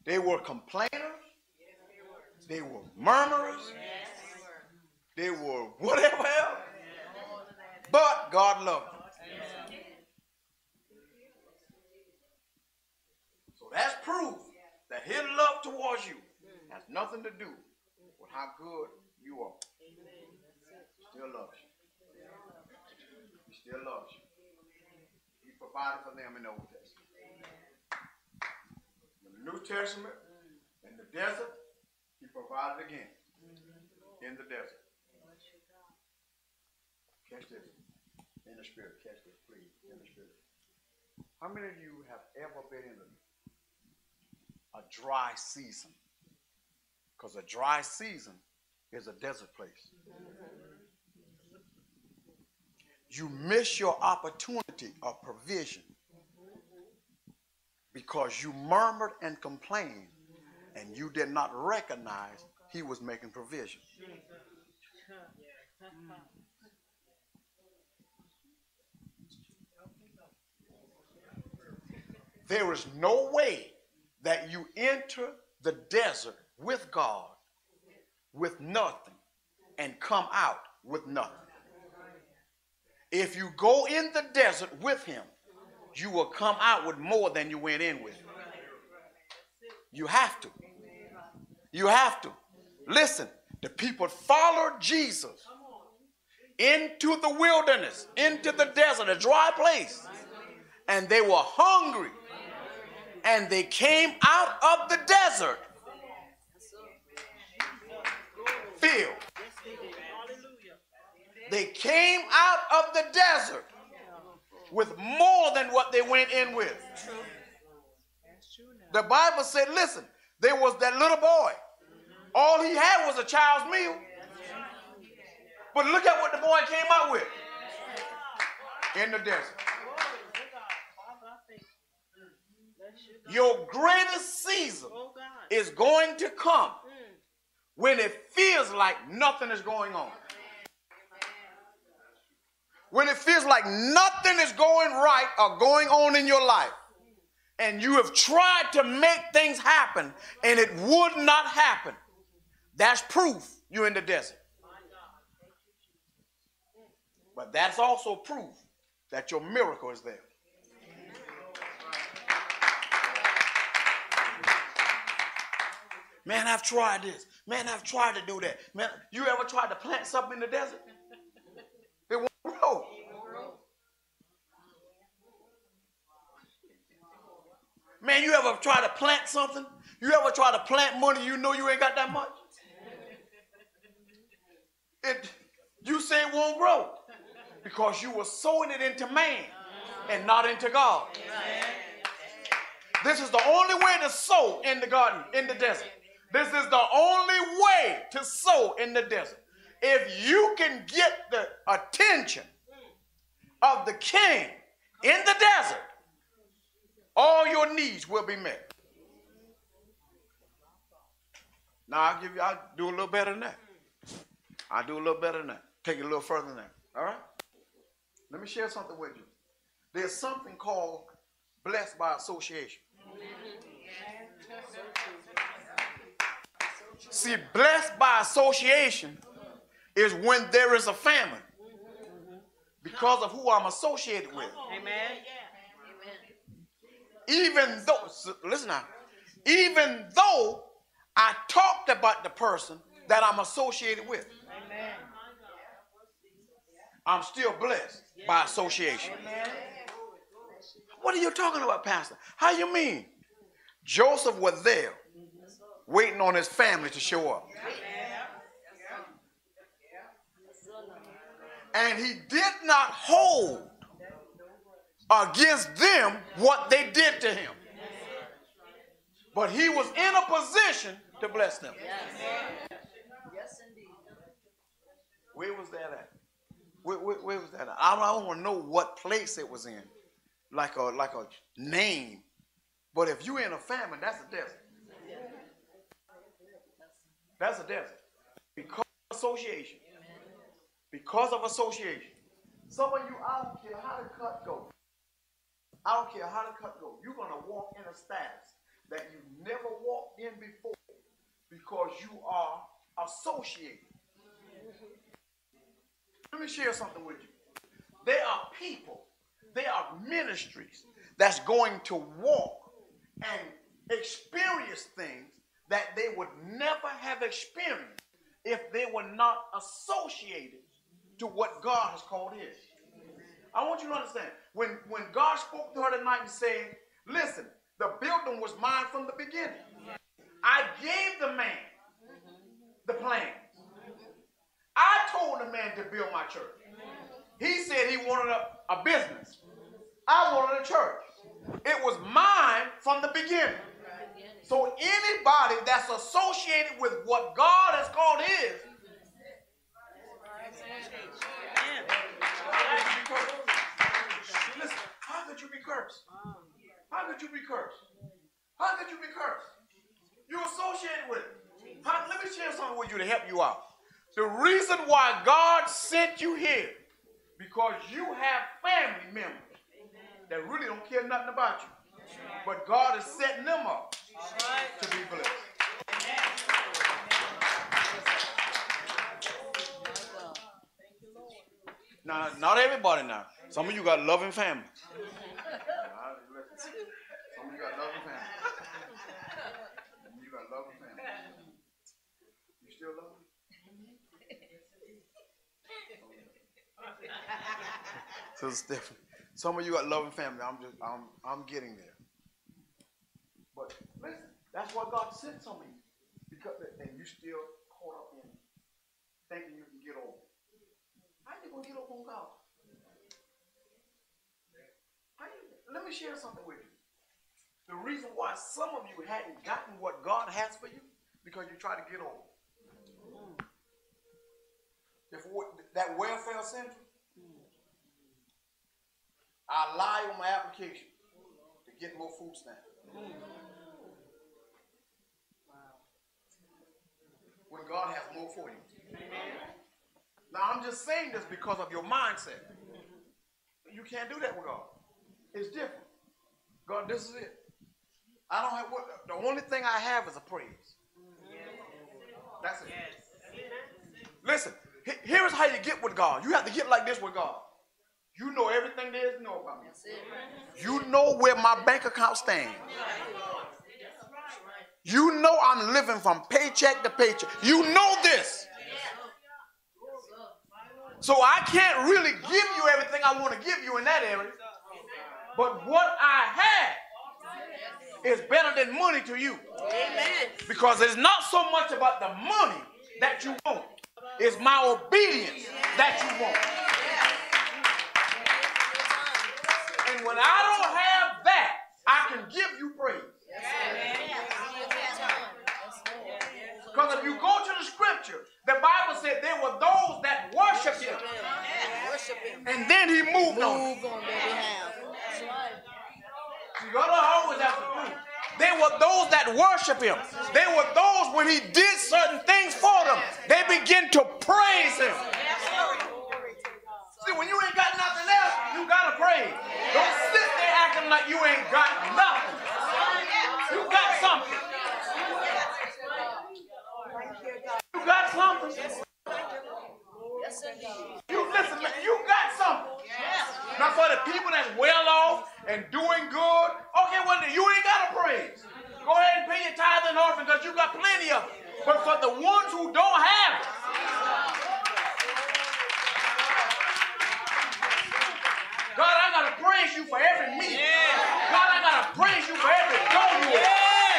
They were complainers. They were murmurers. They were whatever else. But God loved them. So that's proof that his love towards you has nothing to do with how good you are. He still loves you. He still loves you. He provided for them in the Old Testament. In the New Testament, in the desert, he provided again. In the desert. Catch this. In the spirit. Catch this, please. In the spirit. How many of you have ever been in a dry season? Because a dry season is a desert place. You miss your opportunity of provision because you murmured and complained and you did not recognize he was making provision. There is no way that you enter the desert with God with nothing and come out with nothing. If you go in the desert with him, you will come out with more than you went in with. You have to. You have to. Listen, the people followed Jesus into the wilderness, into the desert, a dry place. And they were hungry. And they came out of the desert filled. They came out of the desert with more than what they went in with. The Bible said, listen, there was that little boy. All he had was a child's meal. But look at what the boy came out with in the desert. Your greatest season is going to come when it feels like nothing is going on. When it feels like nothing is going right or going on in your life, and you have tried to make things happen and it would not happen, that's proof you're in the desert. But that's also proof that your miracle is there. Man, I've tried this. Man, I've tried to do that. Man, you ever tried to plant something in the desert? It won't grow. Man, you ever try to plant something? You ever try to plant money you know you ain't got that much? You say it won't grow because you were sowing it into man and not into God. This is the only way to sow in the garden, in the desert. This is the only way to sow in the desert. If you can get the attention of the king in the desert, all your needs will be met. Now I'll do a little better than that. I'll do a little better than that. Take it a little further than that. All right? Let me share something with you. There's something called blessed by association. See, blessed by association is when there is a famine because of who I'm associated with. Amen. Even though, listen now, even though I talked about the person that I'm associated with, Amen. I'm still blessed by association. Amen. What are you talking about, Pastor? How you mean? Joseph was there waiting on his family to show up. And he did not hold against them what they did to him. But he was in a position to bless them. Where was that at? Where was that at? I don't want to know what place it was in, like a name. But if you're in a famine, that's a desert. That's a desert. Because of association. Because of association. Some of you, I don't care how the cut goes. I don't care how the cut goes. You're going to walk in a status that you never walked in before because you are associated. Let me share something with you. There are people, there are ministries that's going to walk and experience things that they would never have experienced if they were not associated to what God has called his. I want you to understand, when God spoke to her tonight and said, listen, the building was mine from the beginning. I gave the man the plans. I told the man to build my church. He said he wanted a business. I wanted a church. It was mine from the beginning. So anybody that's associated with what God has called his, listen, how could you be cursed? How could you be cursed? How could you be cursed? You're associated with it. Let me share something with you to help you out. The reason why God sent you here, because you have family members that really don't care nothing about you. But God is setting them up to be blessed. Not everybody now. Some of you got loving families. Some of you got loving families. You got loving families. You still love me? So it's different. Some of you got loving family. I'm getting there. But listen, that's why God sent some of you. Because and you still caught up in thinking you can get over. How you gonna get over on God? Let me share something with you. The reason why some of you hadn't gotten what God has for you, because you try to get over. If that welfare center, I lie on my application to get more food stamps. When God has more for you. Now I'm just saying this because of your mindset. You can't do that with God. It's different. God, this is it. I don't have what the only thing I have is a praise. That's it. Listen, here's how you get with God. You have to get like this with God. You know everything there is to know about me. You know where my bank account stands. You know I'm living from paycheck to paycheck. You know this. So I can't really give you everything I want to give you in that area. But what I have is better than money to you. Amen. Because it's not so much about the money that you want. It's my obedience that you want. And when I don't have that, I can give you praise. Because if you go to the scripture, the Bible said there were those that worshiped him. And then he moved on. You gotta always have to prove. There were those that worship him. There were those when he did certain things for them, they begin to praise him. See, when you ain't got nothing else, you gotta praise. Don't sit there acting like you ain't got nothing. You got something. You got something. You listen, man, you got something. Now for the people that's well off and doing good, okay, well you ain't got to praise. Go ahead and pay your tithe and offering because you got plenty of it. But for the ones who don't have it, God, I got to praise you for every meal. God, I got to praise you for every door you open.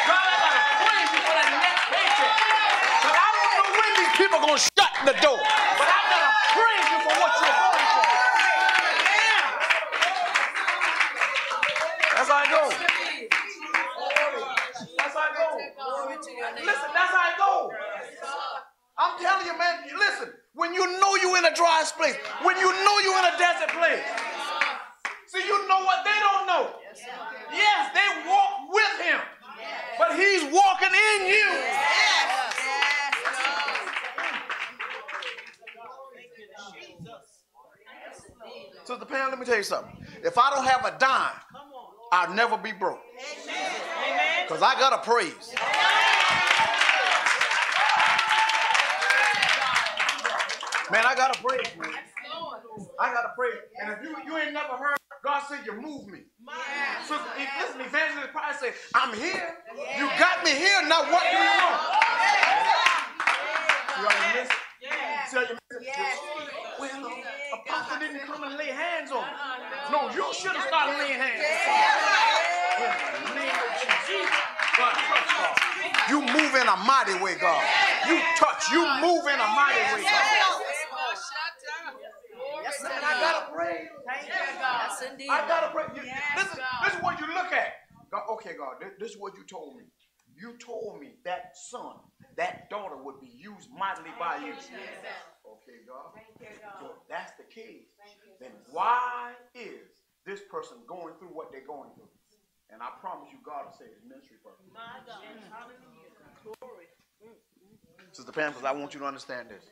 God, I got to praise you for that next paycheck. But I don't know when these people are going to shut the door. But I got to praise you for what you're going for. That's how I go. That's how I go. Listen, that's how I go. I'm telling you, man, listen, when you know you're in a dry place, when you know you're in a desert place, see, you know what they don't know. Yes, they walk with him, but he's walking in you. Sister Pam, let me tell you something. If I don't have a dime, I'll never be broke. Because I got to praise. Man, I got to praise, man. I got to praise. And if you ain't never heard, God said you move me. So listen, Evangelist Price said, I'm here. You got me here. Now what do you want? See how you miss it? See how you miss it? Well, Apostle didn't come and lay hands on me. No, you should have started laying hands on me. In the name of Jesus. God, touch God. You move in a mighty way, God. You touch. You move in a mighty way, God. Yes, man, I gotta pray. Yes, indeed. I gotta pray. This is what you look at. God, okay, God, this is what you told me. You told me that son, that daughter would be used mightily by you. Okay, God. So if that's the case, then why is this person going through what they're going through? And I promise you, God will say it's ministry purpose. My God. Glory. Sister Pam, because I want you to understand this.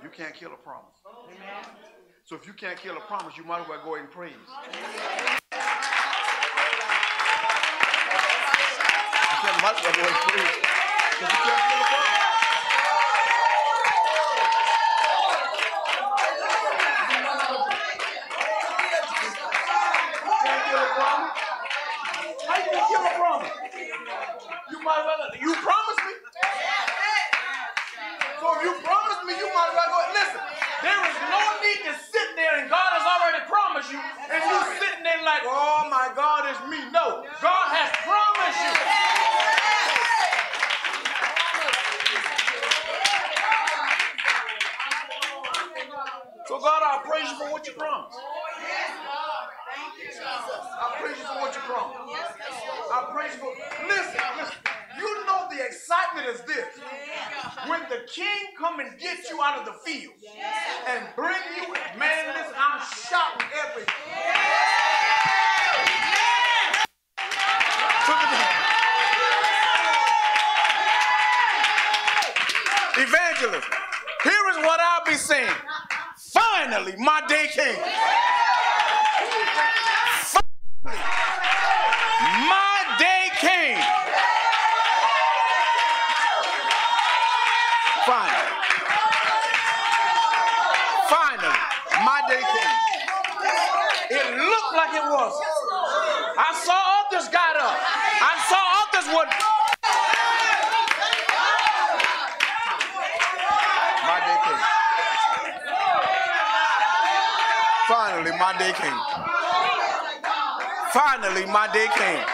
You can't kill a promise. Amen. So if you can't kill a promise, you might as well go ahead and praise. You might as well go ahead and praise. Because you can't kill a promise. Give a promise. You might well. You promised me. So if you promised me, you might well go. Listen, there is no need to sit there and God has already promised you, and you sitting there like, oh my God, it's me. No, God has promised you. So God, I praise you for what you promised. I praise you for what you promised. I praise you for. Listen. You know the excitement is this. When the king come and get you out of the field and bring you, man, listen, I'm shouting everything. Evangelist, here is what I'll be saying. Finally, my day came. Finally, my day came. Finally, my day came. It looked like it was. I saw others got up. I saw others would. My day came. Finally, my day came. Finally, my day came.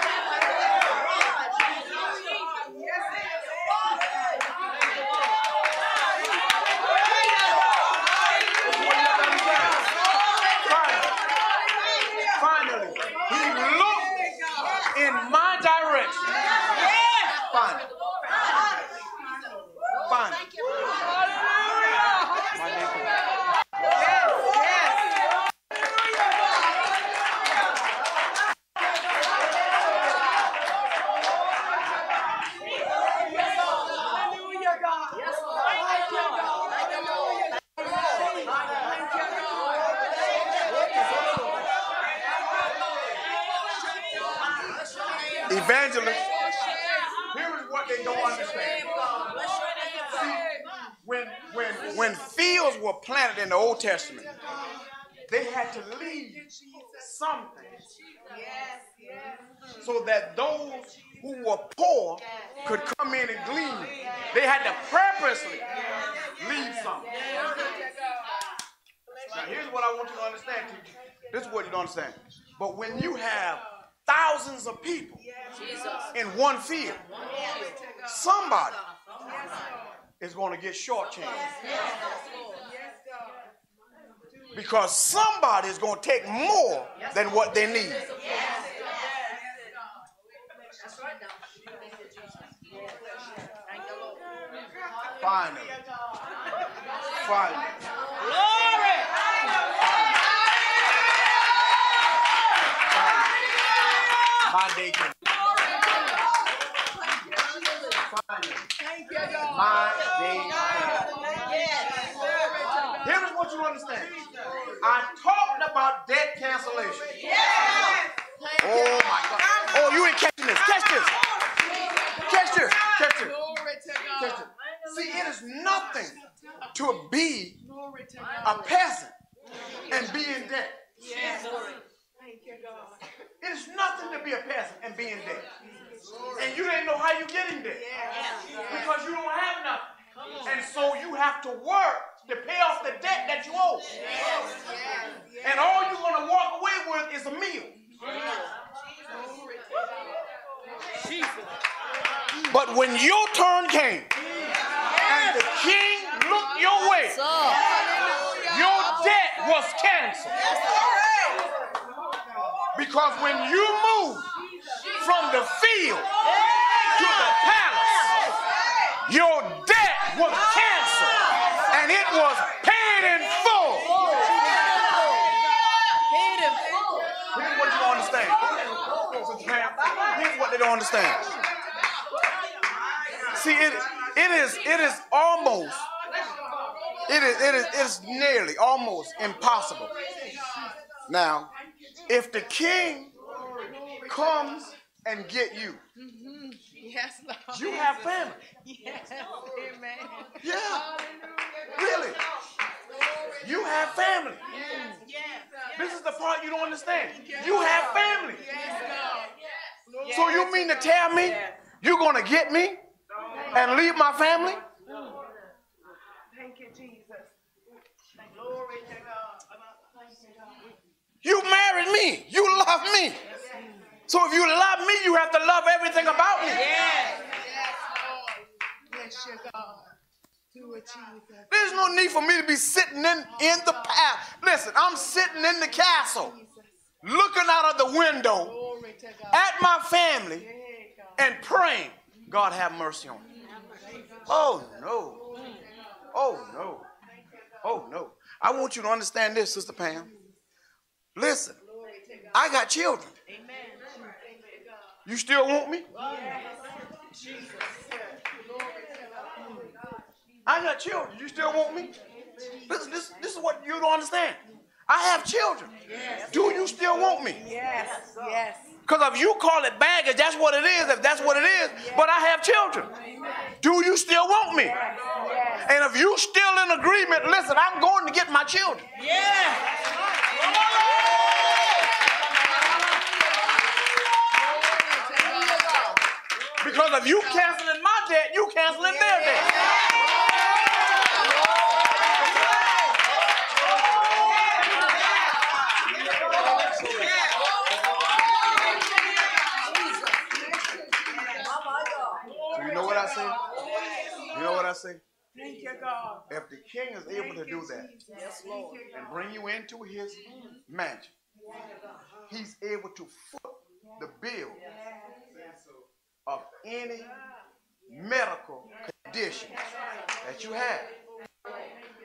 Evangelists, here is what they don't understand. See, when fields were planted in the Old Testament, they had to leave something so that those who were poor could come in and glean. They had to purposely leave something. Now, here's what I want you to understand, teacher. This is what you don't understand. But when you have thousands of people in one field, somebody is going to get shortchanged. Because somebody is going to take more than what they need. Finally. Glory! My day came. My day came. Here's what you understand. I talked about debt cancellation. Oh my God. Oh, you ain't catching this. Catch this. Catch this. Catch this. Catch this. See, it is nothing to be a peasant and be in debt. It is nothing to be a peasant and be in debt. And you didn't know how you get in debt. Because you don't have nothing. And so you have to work to pay off the debt that you owe. And all you're going to walk away with is a meal. But when your turn came and the king looked your way, your debt was canceled. Because when you move from the field to the palace, your debt was canceled and it was paid in full. Here's what you don't understand. Here's what they don't understand. See, it is nearly almost impossible. Now, if the king comes and get you, Yes, Lord. you have family. Yes, amen. Yeah, really. You have family. Yes, This is the part you don't understand. You have family. So you mean to tell me you're going to get me and leave my family? Thank you, Jesus. Glory to God. You married me. You love me. So if you love me, you have to love everything about me. Yes, Lord. Bless you, God. Do it, Jesus. There's no need for me to be sitting in the palace. Listen, I'm sitting in the castle, looking out of the window Glory to God. at my family Hey, God. and praying, God have mercy on me. Oh, no. Oh, no. Oh, no. I want you to understand this, Sister Pam. Listen, I got children. You still want me? I got children. You still want me? Listen, this is what you don't understand. I have children. Do you still want me? Yes, yes. Because if you call it baggage, that's what it is. If that's what it is, but I have children. Do you still want me? And if you still in agreement, listen, I'm going to get my children. Because if you canceling my debt, you canceling their debt. So you know what I say? You know what I say? Thank you, God. If the king is able to do that and bring you into his mansion, he's able to foot the bill of any medical condition that you have.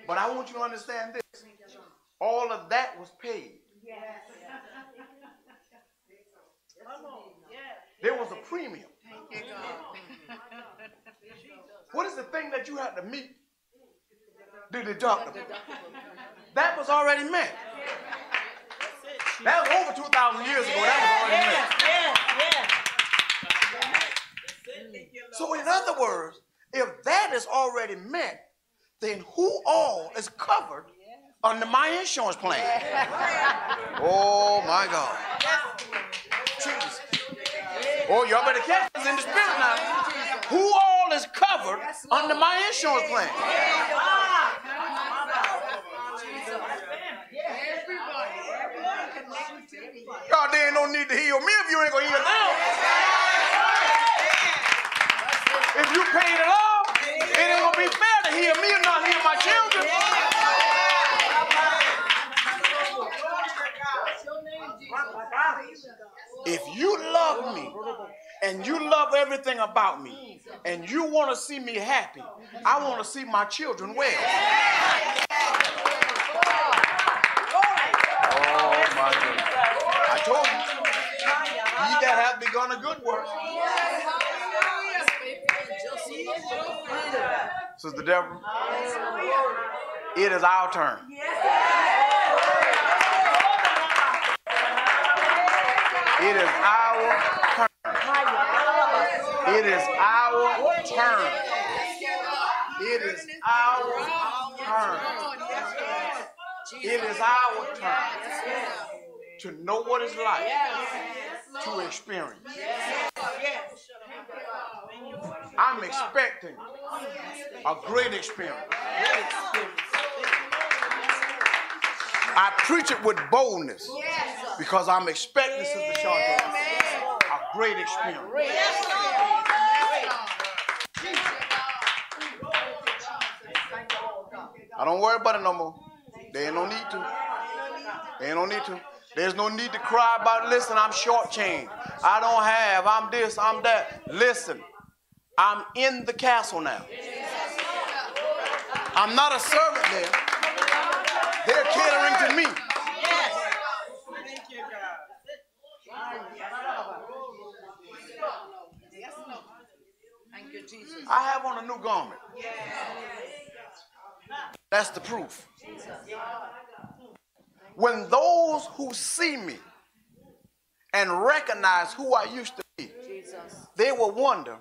But I want you to understand this. All of that was paid. There was a premium. What is the thing that you had to meet? The deductible. That was already met. That was over 2,000 years ago. That was already met. So in other words, if that is already met, then who all is covered under my insurance plan? Oh my God. Jesus. Oh, y'all better catch this in the spirit now. Who all is covered under my insurance plan? God, there ain't no need to heal me if you ain't gonna heal them. If you paid it off, it ain't gonna be fair to heal me and not heal my children. If you love me and you love everything about me and you want to see me happy, I want to see my children well. Oh my goodness. I told you, he that hath begun a good work. Sister Deborah, it is our turn. It is our turn. It is our turn. It is our turn. It is our turn to know what it's like to experience. I'm expecting a great experience. I preach it with boldness because I'm expecting, Sister Shante, a great experience. I don't worry about it no more. There ain't no need to. There ain't no need to. There's no need to cry about it. Listen, I'm shortchanged. I don't have. I'm this, I'm that. Listen, I'm in the castle now. I'm not a servant there. They're catering to me. I have on a new garment. That's the proof. When those who see me and recognize who I used to be, they will wonder,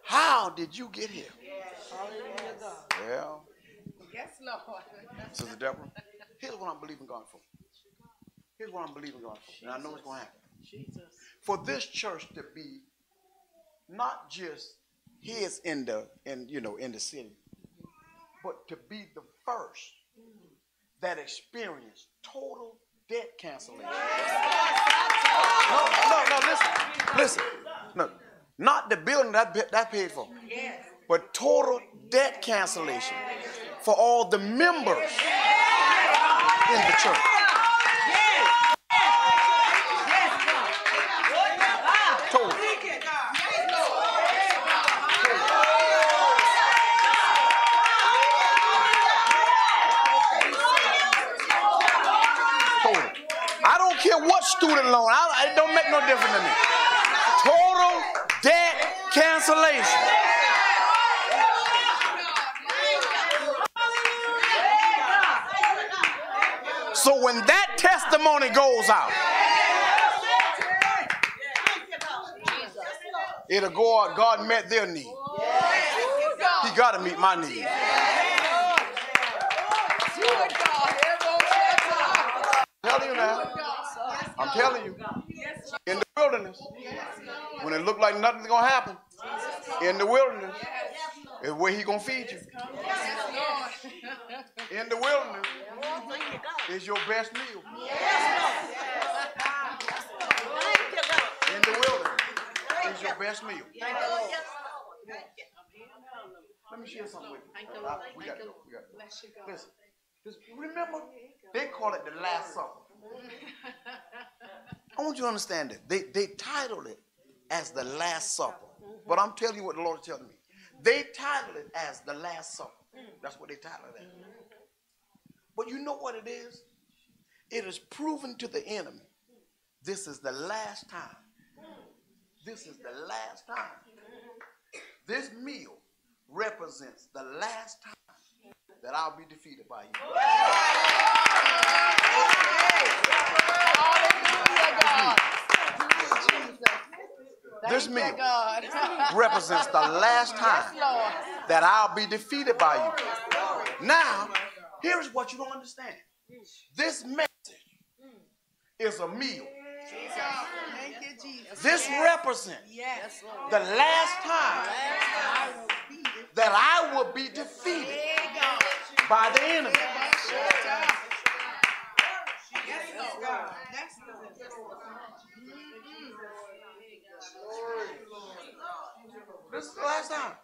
how did you get here? Well, Yes, Lord. Sister Deborah, here's what I'm believing God for. Here's what I'm believing God for. And I know it's going to happen. for this church to be not just his in the city, but to be the first that experienced total debt cancellation. No, listen. No, not the building that paid for, but total debt cancellation for all the members in the church. Total. I don't care what student loan. It don't make no difference to me. Total debt cancellation. So when that testimony goes out, it'll go out. God met their need. He got to meet my need. I'm telling you, in the wilderness, when it looked like nothing's going to happen, in the wilderness is where he's going to feed you. In the wilderness is your best meal. In the wilderness is your best meal. Let me share something with you. We got to go. Listen, remember, they call it the Last Supper. I want you to understand that. They titled it as the Last Supper. But I'm telling you what the Lord is telling me. They titled it as the Last Supper. That's what they titled it as. But you know what it is? It is proven to the enemy. This is the last time. This is the last time. This meal represents the last time that I'll be defeated by you. This meal represents the last time that I'll be defeated by you. Now, here's what you don't understand. This message is a meal. This represents the last time that I will be defeated by the enemy. This is the last time.